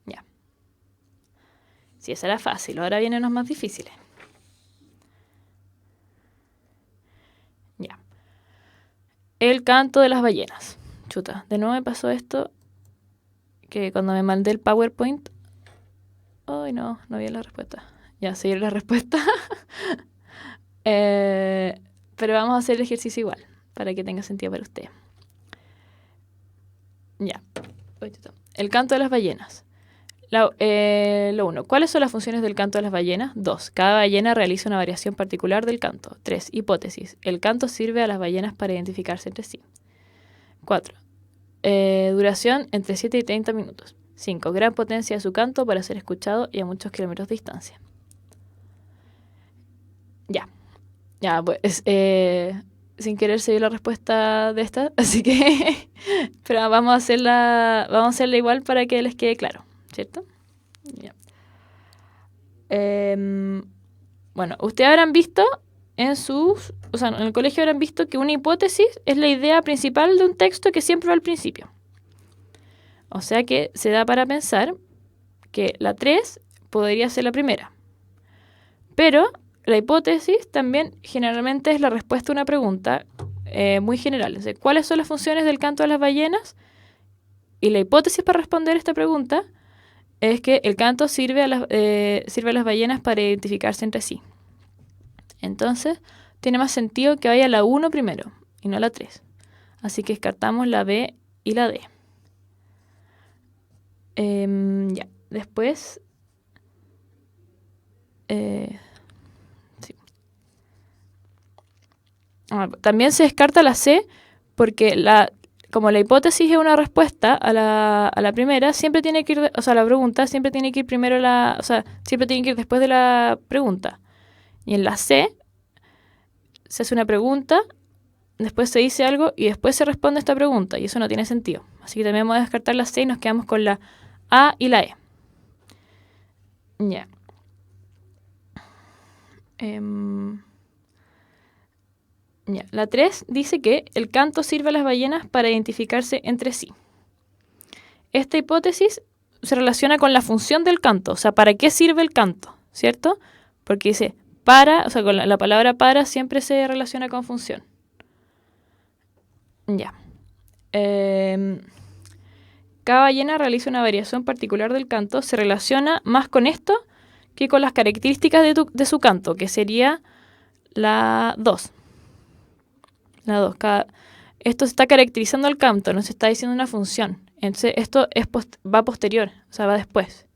Ya. Sí, esa era fácil. Ahora vienen los más difíciles. Ya. El canto de las ballenas. Chuta, de nuevo me pasó esto que cuando me mandé el PowerPoint... Ay, no vi la respuesta. Ya, seguir la respuesta. Pero vamos a hacer el ejercicio igual, para que tenga sentido para usted. Ya. El canto de las ballenas. Lo 1. ¿Cuáles son las funciones del canto de las ballenas? 2. Cada ballena realiza una variación particular del canto. 3. Hipótesis. El canto sirve a las ballenas para identificarse entre sí. 4. Duración entre 7 y 30 minutos. 5. Gran potencia de su canto para ser escuchado y a muchos kilómetros de distancia. Ya, pues sin querer se dio la respuesta de esta, así que pero vamos a hacerla igual para que les quede claro, ¿cierto? Ya. Bueno, ustedes habrán visto en el colegio habrán visto que una hipótesis es la idea principal de un texto que siempre va al principio. O sea que se da para pensar que la 3 podría ser la primera. Pero la hipótesis también generalmente es la respuesta a una pregunta muy general. O sea, ¿cuáles son las funciones del canto de las ballenas? Y la hipótesis para responder esta pregunta es que el canto sirve a las ballenas para identificarse entre sí. Entonces, tiene más sentido que vaya la 1 primero y no la 3. Así que descartamos la B y la D. Ya, después... sí. También se descarta la C porque como la hipótesis es una respuesta a la primera, siempre tiene que ir, o sea, la pregunta siempre tiene que ir primero o sea, siempre tiene que ir después de la pregunta. Y en la C se hace una pregunta, después se dice algo y después se responde a esta pregunta, y eso no tiene sentido. Así que también vamos a descartar la C y nos quedamos con la A y la E. Ya. La 3 dice que el canto sirve a las ballenas para identificarse entre sí. Esta hipótesis se relaciona con la función del canto, o sea, ¿para qué sirve el canto? ¿Cierto? Porque dice para, o sea, con la palabra para siempre se relaciona con función. Ya. Cada ballena realiza una variación particular del canto, se relaciona más con esto que con las características de su canto, que sería la 2. La 2. Esto se está caracterizando al canto, no se está diciendo una función. Entonces, esto va posterior, o sea, va después.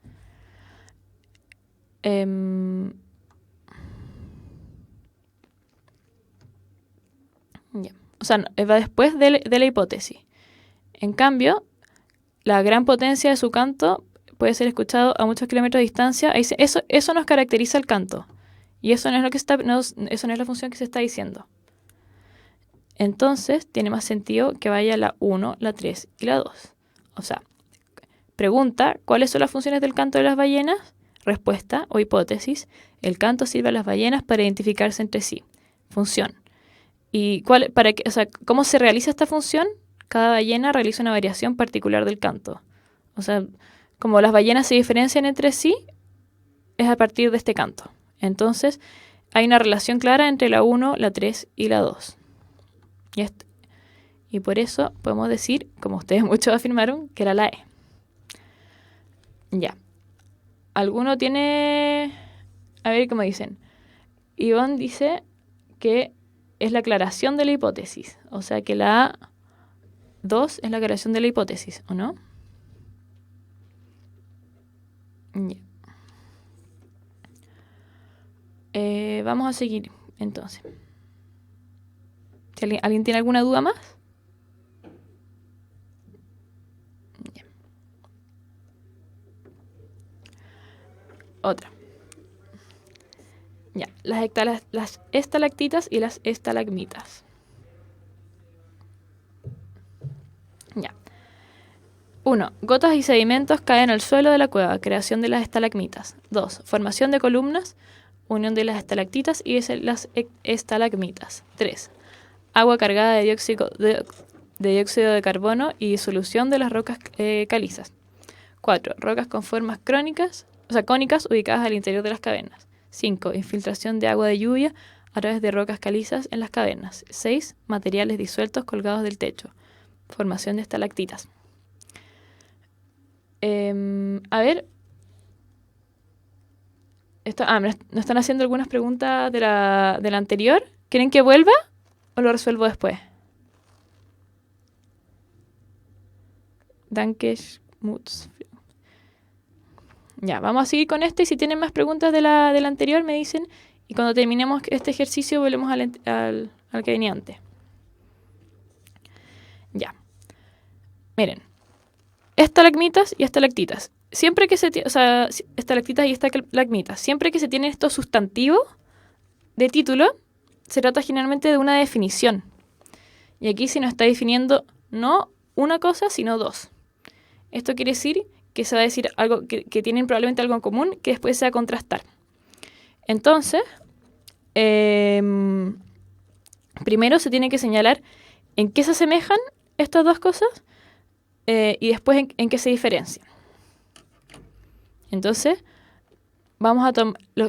O sea, va después de la hipótesis. En cambio, la gran potencia de su canto puede ser escuchado a muchos kilómetros de distancia. Eso nos caracteriza el canto. Y eso no es eso no es la función que se está diciendo. Entonces, tiene más sentido que vaya la 1, la 3 y la 2. O sea, pregunta, ¿cuáles son las funciones del canto de las ballenas? Respuesta o hipótesis, el canto sirve a las ballenas para identificarse entre sí. Función. ¿Y cómo se realiza esta función? Cada ballena realiza una variación particular del canto. O sea, como las ballenas se diferencian entre sí, es a partir de este canto. Entonces, hay una relación clara entre la 1, la 3 y la 2. Y por eso podemos decir, como ustedes muchos afirmaron, que era la E. Ya. ¿Alguno tiene...? A ver cómo dicen. Ivonne dice que es la aclaración de la hipótesis. O sea que la A2 es la aclaración de la hipótesis, ¿o no? Ya. Vamos a seguir, entonces. Si ¿Alguien tiene alguna duda más? Ya. Otra. Ya, las estalactitas y las estalagmitas. Ya. 1. Gotas y sedimentos caen al suelo de la cueva, creación de las estalagmitas. 2. Formación de columnas, unión de las estalactitas y las estalagmitas. 3. Agua cargada de dióxido de carbono y disolución de las rocas calizas. 4. Rocas con formas cónicas ubicadas al interior de las cavernas. 5. Infiltración de agua de lluvia a través de rocas calizas en las cavernas. 6. Materiales disueltos colgados del techo. Formación de estalactitas. A ver. Me están haciendo algunas preguntas de la anterior. ¿Quieren que vuelva o lo resuelvo después? Danke, Schmutz. Ya, vamos a seguir con este y si tienen más preguntas de la anterior me dicen y cuando terminemos este ejercicio volvemos al que venía antes. Ya. Miren. Estalagmitas y estalactitas. Siempre que estalactitas y estalagmitas. Siempre que se tienen estos sustantivos de título, se trata generalmente de una definición. Y aquí se nos está definiendo no una cosa, sino dos. Esto quiere decir que se va a decir algo que tienen probablemente algo en común que después se va a contrastar. Entonces, primero se tiene que señalar en qué se asemejan estas dos cosas y después en qué se diferencian. Entonces, vamos a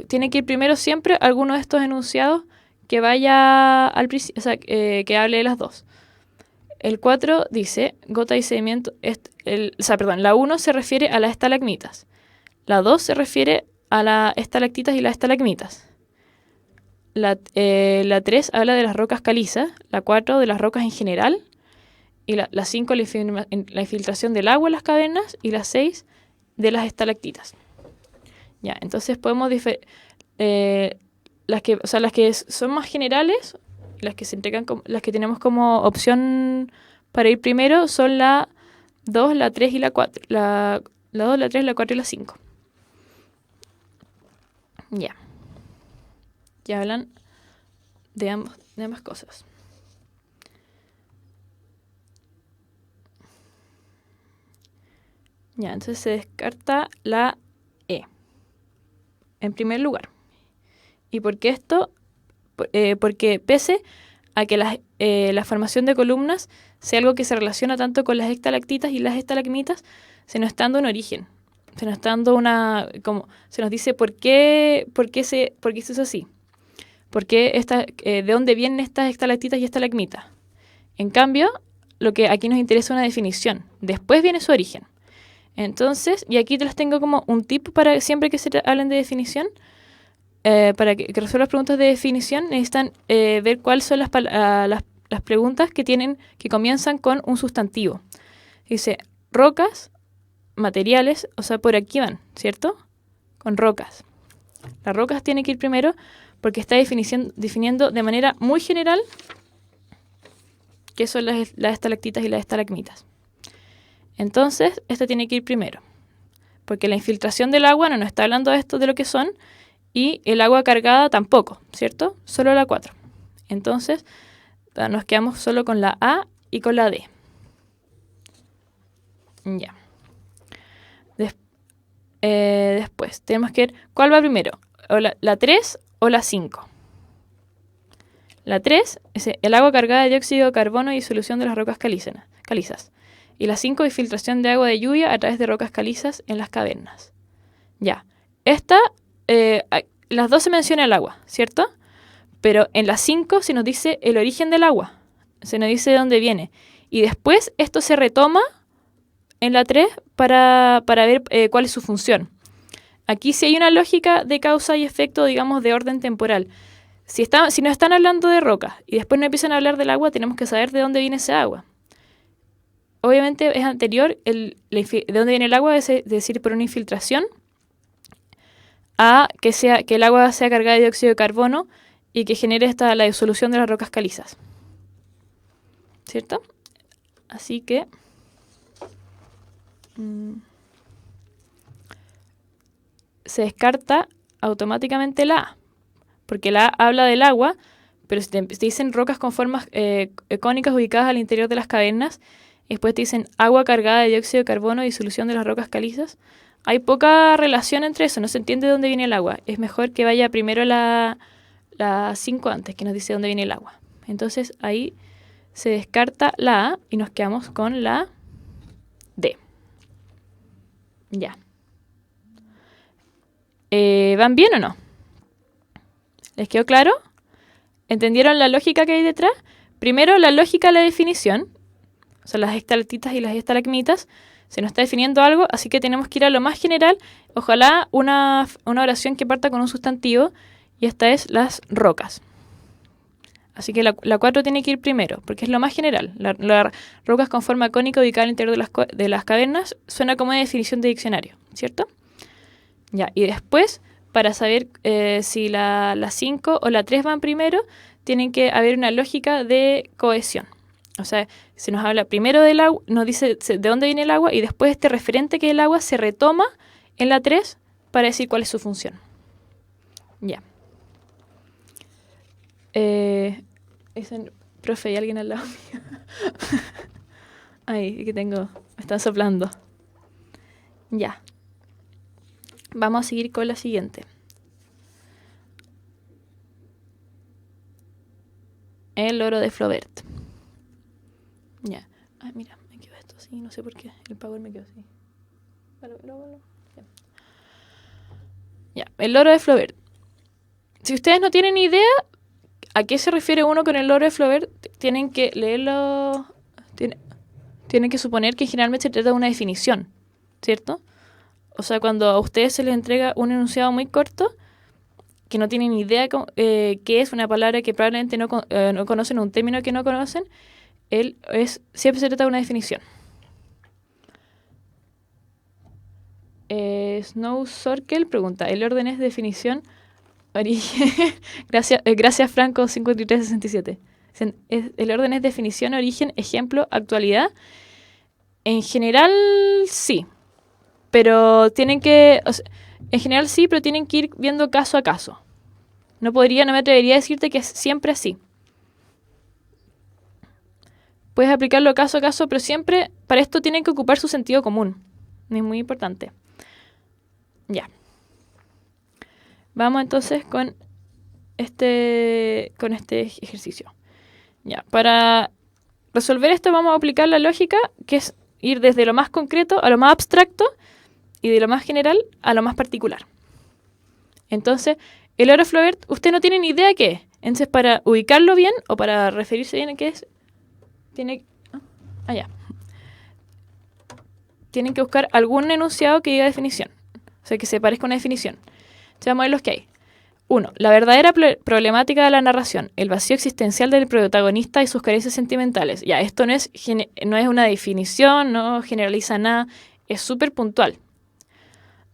tiene que ir primero siempre alguno de estos enunciados que vaya al principio, que hable de las dos. El 4 dice, gota y sedimento, la 1 se refiere a las estalagmitas. La 2 se refiere a las estalactitas y las estalagmitas. La 3 habla de las rocas calizas, la 4 de las rocas en general, y la 5 la infiltración del agua en las cavernas, y la 6 de las estalactitas. Ya, entonces podemos las que son más generales las que se entregan, las que tenemos como opción para ir primero son la 2, la 3 y la 4. La 2, la 3, la 4 y la 5. Ya. Ya hablan de ambas cosas. Ya, entonces se descarta la E en primer lugar. ¿Y por qué esto? Porque pese a que la formación de columnas sea algo que se relaciona tanto con las estalactitas y las estalagmitas, se nos está dando un origen. Se nos está dando se nos dice por qué se hizo así. De dónde vienen estas estalactitas y estalagmitas. En cambio, lo que aquí nos interesa es una definición. Después viene su origen. Entonces, y aquí te los tengo como un tip para siempre que se hablen de definición. Para que resuelvan las preguntas de definición, necesitan ver cuáles son las preguntas que comienzan con un sustantivo. Dice, rocas, materiales, o sea, por aquí van, ¿cierto? Con rocas. Las rocas tienen que ir primero porque está definiendo de manera muy general qué son las estalactitas y las estalagmitas. Entonces, esta tiene que ir primero, porque la infiltración del agua no nos está hablando de esto de lo que son, y el agua cargada tampoco, ¿cierto? Solo la 4. Entonces, nos quedamos solo con la A y con la D. Ya. Después, tenemos que ver cuál va primero, o la 3 o la 5. La 3 es el agua cargada de dióxido de carbono y solución de las rocas calizas. Y la 5 es filtración de agua de lluvia a través de rocas calizas en las cavernas. Ya. Las dos se menciona el agua, ¿cierto? Pero en la 5 se nos dice el origen del agua. Se nos dice de dónde viene. Y después esto se retoma en la 3 para ver cuál es su función. Aquí sí hay una lógica de causa y efecto, digamos, de orden temporal. Si nos están hablando de rocas y después nos empiezan a hablar del agua, tenemos que saber de dónde viene ese agua. Obviamente es anterior, de dónde viene el agua, es decir, por una infiltración, a que el agua sea cargada de dióxido de carbono y que genere la disolución de las rocas calizas. ¿Cierto? Así que se descarta automáticamente la A, porque la A habla del agua, pero si te dicen rocas con formas cónicas ubicadas al interior de las cavernas, y después te dicen agua cargada de dióxido de carbono y disolución de las rocas calizas, hay poca relación entre eso, no se entiende de dónde viene el agua. Es mejor que vaya primero la 5 antes, que nos dice dónde viene el agua. Entonces ahí se descarta la A y nos quedamos con la D. Ya. ¿Van bien o no? ¿Les quedó claro? ¿Entendieron la lógica que hay detrás? Primero, la lógica de la definición. O sea, las estalactitas y las estalagmitas. Se nos está definiendo algo, así que tenemos que ir a lo más general. Ojalá una oración que parta con un sustantivo. Y esta es las rocas. Así que la 4 tiene que ir primero, porque es lo más general. Las rocas con forma cónica ubicada al interior de las cavernas suena como una definición de diccionario, ¿cierto? Ya, y después, para saber si la 5 o la 3 van primero, tienen que haber una lógica de cohesión. O sea, se nos habla primero del agua, nos dice de dónde viene el agua, y después este referente que es el agua se retoma en la 3 para decir cuál es su función. Ya. Profe, ¿hay alguien al lado mío? Ay, que me están soplando. Ya. Vamos a seguir con la siguiente. El loro de Flaubert. Ya. Ay, mira, me quedó esto así, no sé por qué. El power me quedó así. Ya, el loro de Flaubert. Si ustedes no tienen idea a qué se refiere uno con el loro de Flaubert, tienen que leerlo. Tienen que suponer que generalmente se trata de una definición, ¿cierto? O sea, cuando a ustedes se les entrega un enunciado muy corto, que no tienen idea qué es una palabra que probablemente no conocen, un término que no conocen, siempre se trata de una definición. Snow Sorkel pregunta, ¿el orden es definición? Gracias Franco 5367. El orden es definición, origen, ejemplo, actualidad. En general, sí. Pero tienen que... en general sí, pero tienen que ir viendo caso a caso. No me atrevería a decirte que es siempre así. Puedes aplicarlo caso a caso, pero siempre para esto tienen que ocupar su sentido común. Es muy importante. Ya. Vamos entonces con este ejercicio. Ya. Para resolver esto vamos a aplicar la lógica, que es ir desde lo más concreto a lo más abstracto y de lo más general a lo más particular. Entonces, el oro Flaubert, usted no tiene ni idea qué es. Entonces, para ubicarlo bien o para referirse bien a qué es, tienen que buscar algún enunciado que diga definición. O sea, que se parezca a una definición. Entonces, vamos a ver los que hay. 1. La verdadera problemática de la narración. El vacío existencial del protagonista y sus carencias sentimentales. Ya, esto no es una definición, no generaliza nada. Es súper puntual.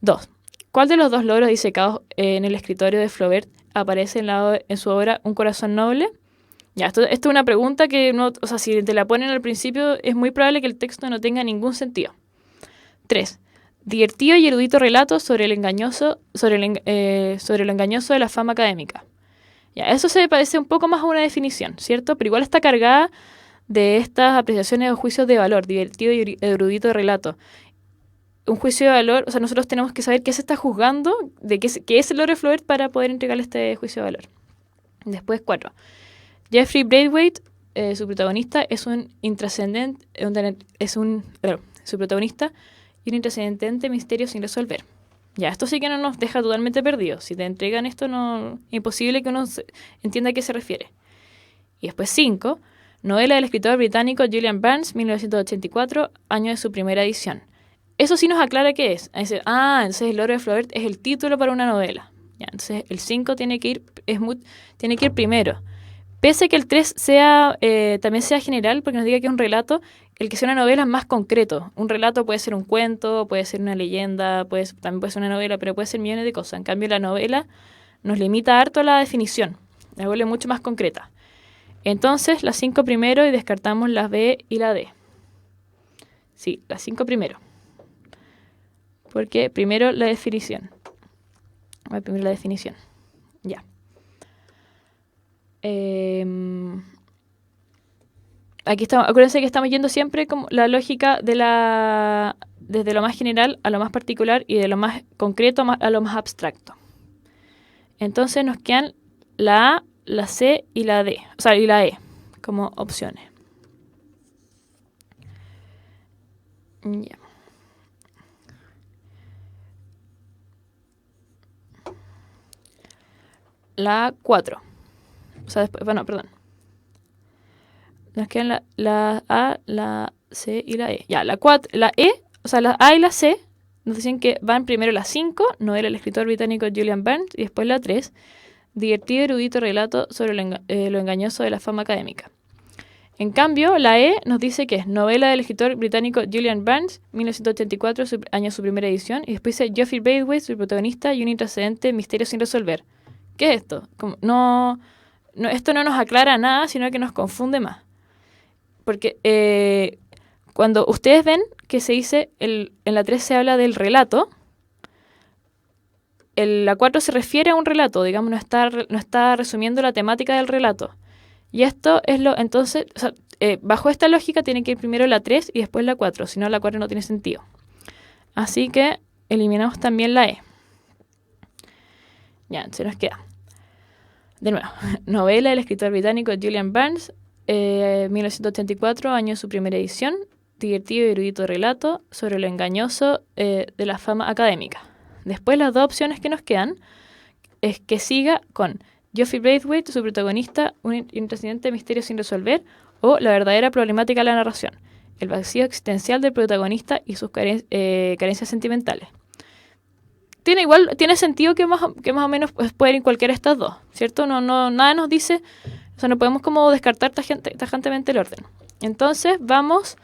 2. ¿Cuál de los dos logros disecados en el escritorio de Flaubert aparece en su obra Un corazón noble? Ya, esto es una pregunta que si te la ponen al principio, es muy probable que el texto no tenga ningún sentido. 3. Divertido y erudito relato sobre lo engañoso de la fama académica. Ya, eso se parece un poco más a una definición, ¿cierto? Pero igual está cargada de estas apreciaciones o juicios de valor, divertido y erudito relato. Un juicio de valor, nosotros tenemos que saber qué se está juzgando, qué es el logro de Flaubert para poder entregarle este juicio de valor. Después, 4. Jeffrey Braithwaite, su protagonista, es un intrascendente, su protagonista y un intrascendente misterio sin resolver. Ya, esto sí que no nos deja totalmente perdidos. Si te entregan esto, imposible que uno entienda a qué se refiere. Y después 5. Novela del escritor británico Julian Barnes, 1984, año de su primera edición. Eso sí nos aclara qué es. Entonces el logro de Flaubert es el título para una novela. Ya, entonces el 5 tiene que ir primero. Pese a que el 3 también sea general, porque nos diga que es un relato, el que sea una novela es más concreto. Un relato puede ser un cuento, puede ser una leyenda, también puede ser una novela, pero puede ser millones de cosas. En cambio, la novela nos limita harto la definición, la vuelve mucho más concreta. Entonces, las 5 primero y descartamos las B y la D. Sí, las 5 primero. Porque primero la definición. Primero la definición. Ya. Aquí estamos. Acuérdense que estamos yendo siempre con la lógica desde lo más general a lo más particular y de lo más concreto a lo más abstracto. Entonces nos quedan la A, la C y la D. Y la E como opciones. Ya. La 4. Nos quedan la A, la C y la E. Ya, la E, la A y la C nos dicen que van primero la 5, novela del escritor británico Julian Barnes, y después la 3, divertido erudito relato sobre lo engañoso de la fama académica. En cambio, la E nos dice que es novela del escritor británico Julian Barnes, 1984, año de su primera edición, y después dice Jeffrey Braithwaite, su protagonista, y un intrascendente misterio sin resolver. ¿Qué es esto? Esto no nos aclara nada, sino que nos confunde más. Porque cuando ustedes ven que se dice, en la 3 se habla del relato, la 4 se refiere a un relato, digamos, no está resumiendo la temática del relato. Y esto es entonces, bajo esta lógica tiene que ir primero la 3 y después la 4, si no la 4 no tiene sentido. Así que eliminamos también la E. Ya, se nos queda. De nuevo, novela del escritor británico Julian Barnes, 1984, año de su primera edición, divertido y erudito relato sobre lo engañoso de la fama académica. Después las dos opciones que nos quedan es que siga con Geoffrey Braithwaite, su protagonista, un intrascendente misterio sin resolver, o la verdadera problemática de la narración, el vacío existencial del protagonista y sus carencias sentimentales. Tiene sentido que más o menos puede ir en cualquiera de estas dos, ¿cierto? Nada nos dice, no podemos como descartar tajantemente el orden. Entonces vamos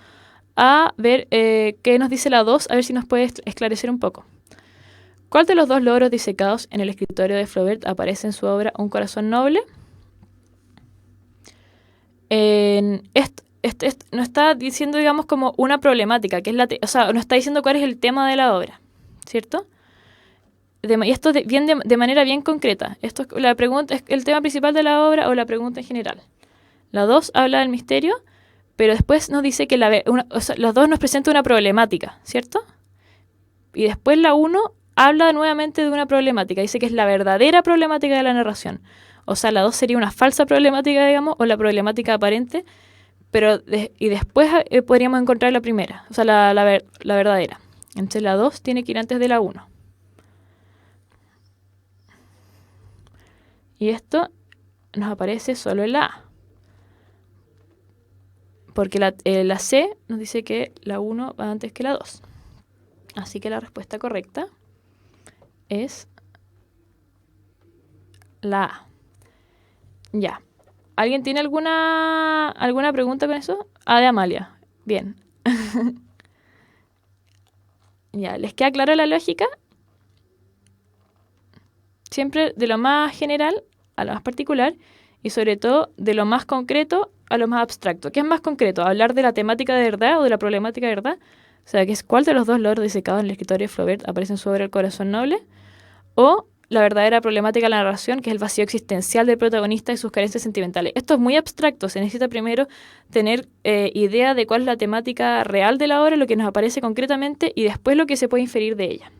a ver qué nos dice la 2, a ver si nos puede esclarecer un poco. ¿Cuál de los dos logros disecados en el escritorio de Flaubert aparece en su obra Un corazón noble? no está diciendo, digamos, como una problemática, que es o sea, no está diciendo cuál es el tema de la obra, ¿cierto? Y esto viene de manera bien concreta. La pregunta es el tema principal de la obra o la pregunta en general. La 2 habla del misterio, pero después nos dice que o sea, los dos nos presenta una problemática, ¿cierto? Y después la 1 habla nuevamente de una problemática. Dice que es la verdadera problemática de la narración. O sea, la 2 sería una falsa problemática, digamos, o la problemática aparente, y después podríamos encontrar la primera, o sea, la verdadera. Entonces la 2 tiene que ir antes de la 1. Y esto nos aparece solo en la A. Porque la C nos dice que la 1 va antes que la 2. Así que la respuesta correcta es la A. Ya. ¿Alguien tiene alguna pregunta con eso? Ah, de Amalia. Bien. Ya, ¿les queda clara la lógica? Siempre de lo más general a lo más particular y sobre todo de lo más concreto a lo más abstracto. ¿Qué es más concreto? ¿Hablar de la temática de verdad o de la problemática de verdad? O sea, ¿cuál de los dos logros disecados en el escritorio de Flaubert aparece en su obra El corazón noble? ¿O la verdadera problemática de la narración, que es el vacío existencial del protagonista y sus carencias sentimentales? Esto es muy abstracto. Se necesita primero tener idea de cuál es la temática real de la obra, lo que nos aparece concretamente, y después lo que se puede inferir de ella.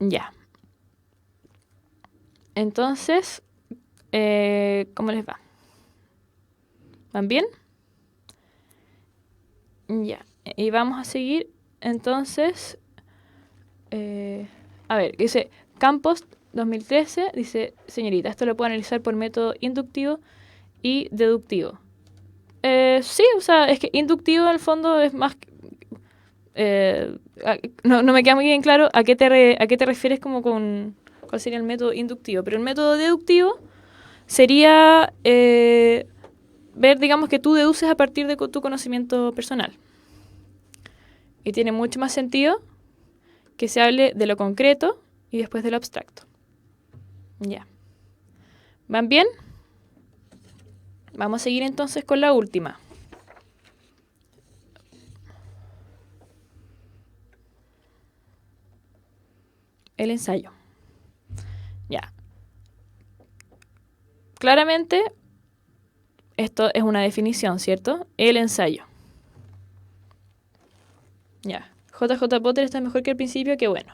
Ya. Entonces, ¿cómo les va? ¿Van bien? Ya. Y vamos a seguir. Entonces, a ver, dice Campos 2013, dice, señorita, esto lo puedo analizar por método inductivo y deductivo. Sí, o sea, es que inductivo en el fondo es más... no me queda muy bien claro a qué te refieres como con... ¿Cuál sería el método inductivo? Pero el método deductivo sería ver, digamos, que tú deduces a partir de tu conocimiento personal. Y tiene mucho más sentido que se hable de lo concreto y después de lo abstracto. Ya. ¿Van bien? Vamos a seguir entonces con la última. El ensayo. Ya. Claramente, esto es una definición, ¿cierto? El ensayo. Ya. JJ Potter está mejor que al principio, qué bueno.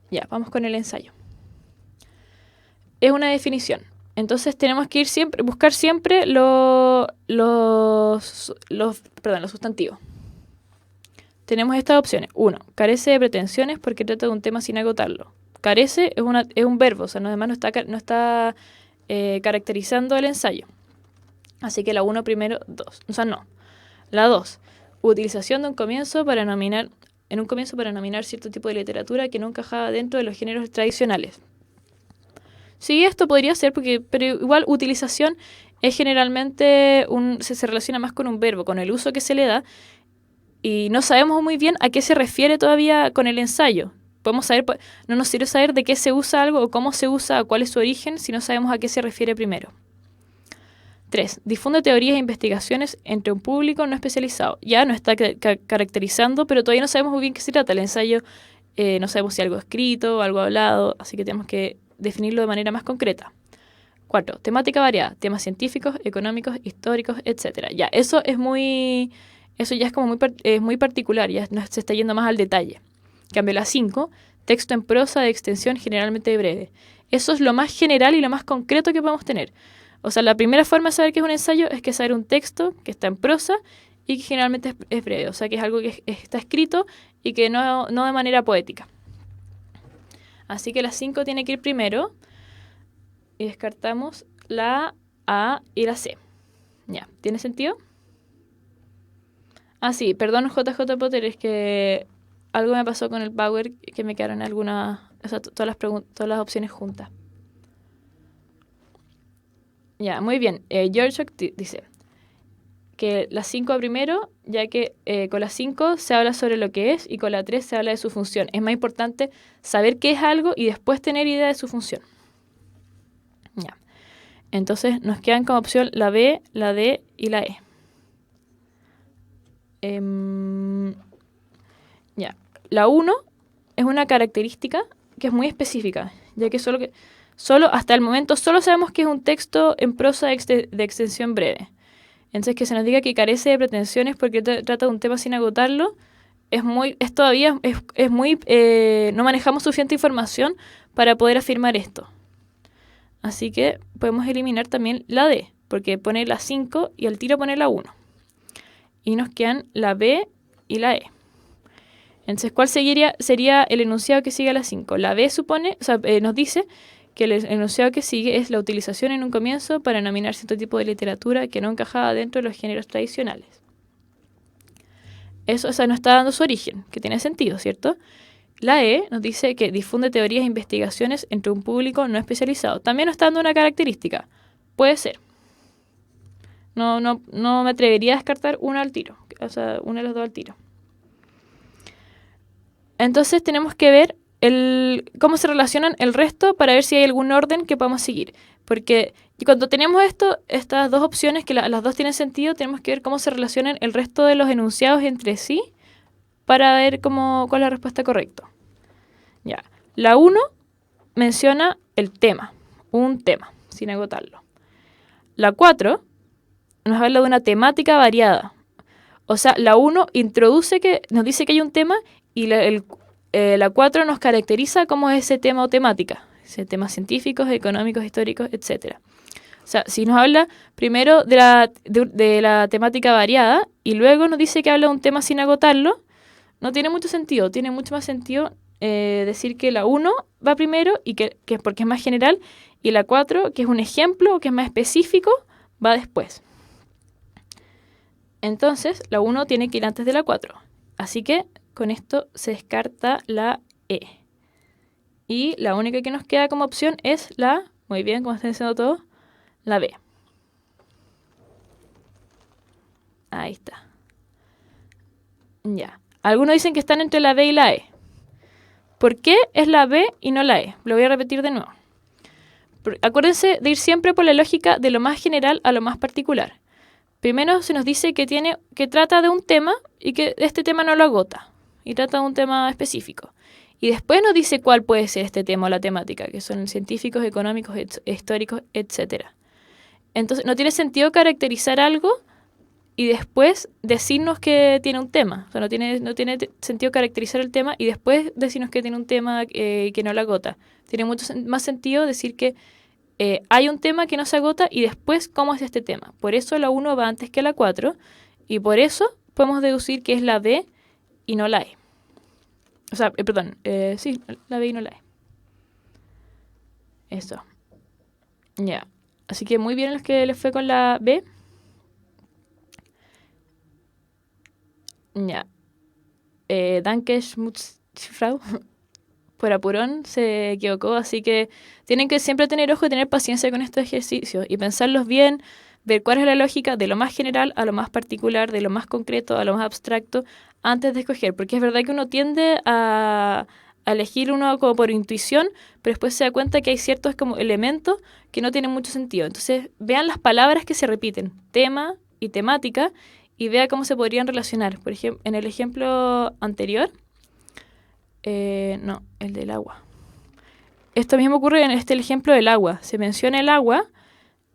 Ya, vamos con el ensayo. Es una definición. Entonces tenemos que buscar siempre los sustantivos. Tenemos estas opciones. 1. Carece de pretensiones porque trata de un tema sin agotarlo. Carece es un verbo, o sea, además no está caracterizando el ensayo. Así que la 1 primero, 2. O sea, no. La 2. Utilización de un comienzo para nominar cierto tipo de literatura que no encajaba dentro de los géneros tradicionales. Sí, esto podría ser, pero igual utilización es generalmente se relaciona más con un verbo, con el uso que se le da, y no sabemos muy bien a qué se refiere todavía con el ensayo. No nos sirve saber de qué se usa algo o cómo se usa o cuál es su origen si no sabemos a qué se refiere primero. 3. Difunde teorías e investigaciones entre un público no especializado. Ya no está caracterizando, pero todavía no sabemos muy bien qué se trata. El ensayo no sabemos si algo escrito o algo hablado, así que tenemos que definirlo de manera más concreta. 4. Temática variada. Temas científicos, económicos, históricos, etc. Ya, eso ya es como muy particular, ya se está yendo más al detalle. En cambio, la 5, texto en prosa de extensión generalmente breve. Eso es lo más general y lo más concreto que podemos tener. O sea, la primera forma de saber qué es un ensayo es que saber un texto que está en prosa y que generalmente es breve. O sea, que es algo que está escrito y que no de manera poética. Así que la 5 tiene que ir primero y descartamos la A y la C. Ya, ¿tiene sentido? Ah, sí, perdón, JJ Potter, es que algo me pasó con el Power que me quedaron todas las opciones juntas. Ya, muy bien. George dice, que la 5 primero, ya que con la 5 se habla sobre lo que es y con la 3 se habla de su función. Es más importante saber qué es algo y después tener idea de su función. Ya. Entonces nos quedan como opción la B, la D y la E. Ya. La 1 es una característica que es muy específica, ya que solo hasta el momento solo sabemos que es un texto en prosa de extensión breve. Entonces que se nos diga que carece de pretensiones porque trata de un tema sin agotarlo, no manejamos suficiente información para poder afirmar esto. Así que podemos eliminar también la D, porque pone la 5 y al tiro pone la 1. Y nos quedan la B y la E. Entonces, ¿cuál sería el enunciado que sigue a la 5? La B nos dice que el enunciado que sigue es la utilización en un comienzo para denominar cierto tipo de literatura que no encajaba dentro de los géneros tradicionales. Eso nos está dando su origen, que tiene sentido, ¿cierto? La E nos dice que difunde teorías e investigaciones entre un público no especializado. También nos está dando una característica. Puede ser. No me atrevería a descartar una al tiro. O sea, una de las dos al tiro. Entonces tenemos que ver cómo se relacionan el resto para ver si hay algún orden que podamos seguir. Porque cuando tenemos estas dos opciones, que las dos tienen sentido, tenemos que ver cómo se relacionan el resto de los enunciados entre sí para ver cuál es la respuesta correcta. Ya. La 1 menciona el tema, un tema, sin agotarlo. La 4 nos habla de una temática variada. O sea, la 1 nos dice que hay un tema y la 4 nos caracteriza como ese tema o temática. Temas científicos, económicos, históricos, etc. O sea, si nos habla primero de la temática variada y luego nos dice que habla de un tema sin agotarlo, no tiene mucho sentido. Tiene mucho más sentido decir que la 1 va primero y que porque es más general, y la 4, que es un ejemplo, que es más específico, va después. Entonces, la 1 tiene que ir antes de la 4. Así que con esto se descarta la E. Y la única que nos queda como opción es muy bien, como están diciendo todos, la B. Ahí está. Ya. Algunos dicen que están entre la B y la E. ¿Por qué es la B y no la E? Lo voy a repetir de nuevo. Acuérdense de ir siempre por la lógica de lo más general a lo más particular. Primero se nos dice que trata de un tema y que este tema no lo agota. Y trata de un tema específico. Y después nos dice cuál puede ser este tema o la temática, que son científicos, económicos, históricos, etc. Entonces, no tiene sentido caracterizar algo y después decirnos que tiene un tema. O sea, no tiene sentido caracterizar el tema y después decirnos que tiene un tema que no lo agota. Tiene mucho más sentido decir que hay un tema que no se agota y después cómo es este tema. Por eso la 1 va antes que la 4 y por eso podemos deducir que es la B y no la E. O sea, sí, la B y no la E. Eso. Ya. Así que muy bien los que les fue con la B. Ya. Danke Schmutzfrau. Por apurón se equivocó, así que tienen que siempre tener ojo y tener paciencia con estos ejercicios y pensarlos bien, ver cuál es la lógica de lo más general a lo más particular, de lo más concreto a lo más abstracto, antes de escoger, porque es verdad que uno tiende a elegir uno como por intuición, pero después se da cuenta que hay ciertos como elementos que no tienen mucho sentido. Entonces, vean las palabras que se repiten, tema y temática, y vea cómo se podrían relacionar. Por ejemplo, en el ejemplo anterior, no, el del agua. Esto mismo ocurre en el ejemplo del agua. Se menciona el agua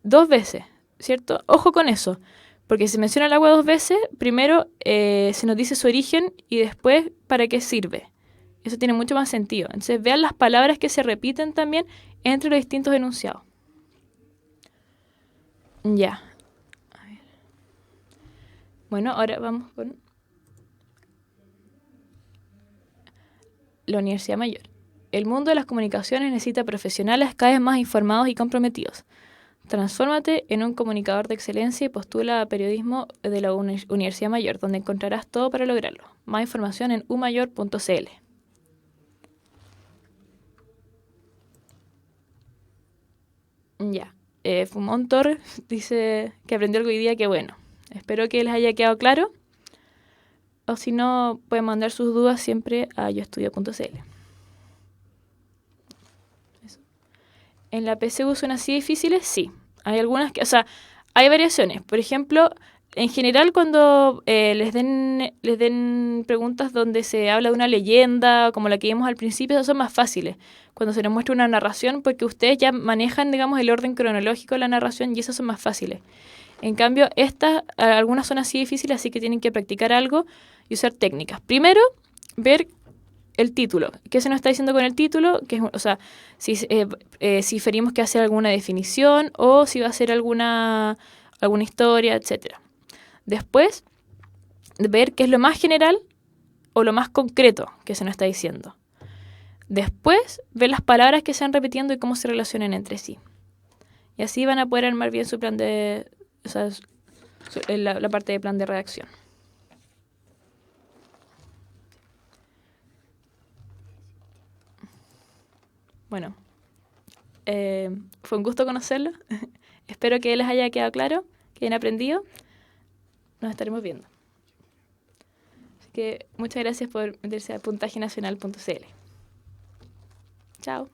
2 veces, ¿cierto? Ojo con eso, porque se menciona el agua 2 veces, primero se nos dice su origen y después para qué sirve. Eso tiene mucho más sentido. Entonces vean las palabras que se repiten también entre los distintos enunciados. Ya. A ver. Bueno, ahora vamos con la Universidad Mayor. El mundo de las comunicaciones necesita profesionales cada vez más informados y comprometidos. Transfórmate en un comunicador de excelencia y postula a periodismo de la Universidad Mayor, donde encontrarás todo para lograrlo. Más información en umayor.cl. Ya. Fumón Torres dice que aprendió algo hoy día, que bueno. Espero que les haya quedado claro. O si no, pueden mandar sus dudas siempre a yoestudio.cl. ¿En la PSU son así difíciles? Sí. Hay algunas que, o sea, hay variaciones. Por ejemplo, en general cuando les den preguntas donde se habla de una leyenda, como la que vimos al principio, esas son más fáciles. Cuando se les muestra una narración, porque ustedes ya manejan, digamos, el orden cronológico de la narración y esas son más fáciles. En cambio, estas, algunas son así difíciles, así que tienen que practicar algo y usar técnicas. Primero, ver el título. ¿Qué se nos está diciendo con el título? Que es, o sea, si inferimos que hacer alguna definición o si va a ser alguna historia, etcétera. Después, ver qué es lo más general o lo más concreto que se nos está diciendo. Después, ver las palabras que se van repitiendo y cómo se relacionan entre sí. Y así van a poder armar bien su plan de... O sea, la parte de plan de redacción. Bueno, fue un gusto conocerlo. Espero que les haya quedado claro, que hayan aprendido. Nos estaremos viendo. Así que muchas gracias por meterse a puntajenacional.cl. Chao.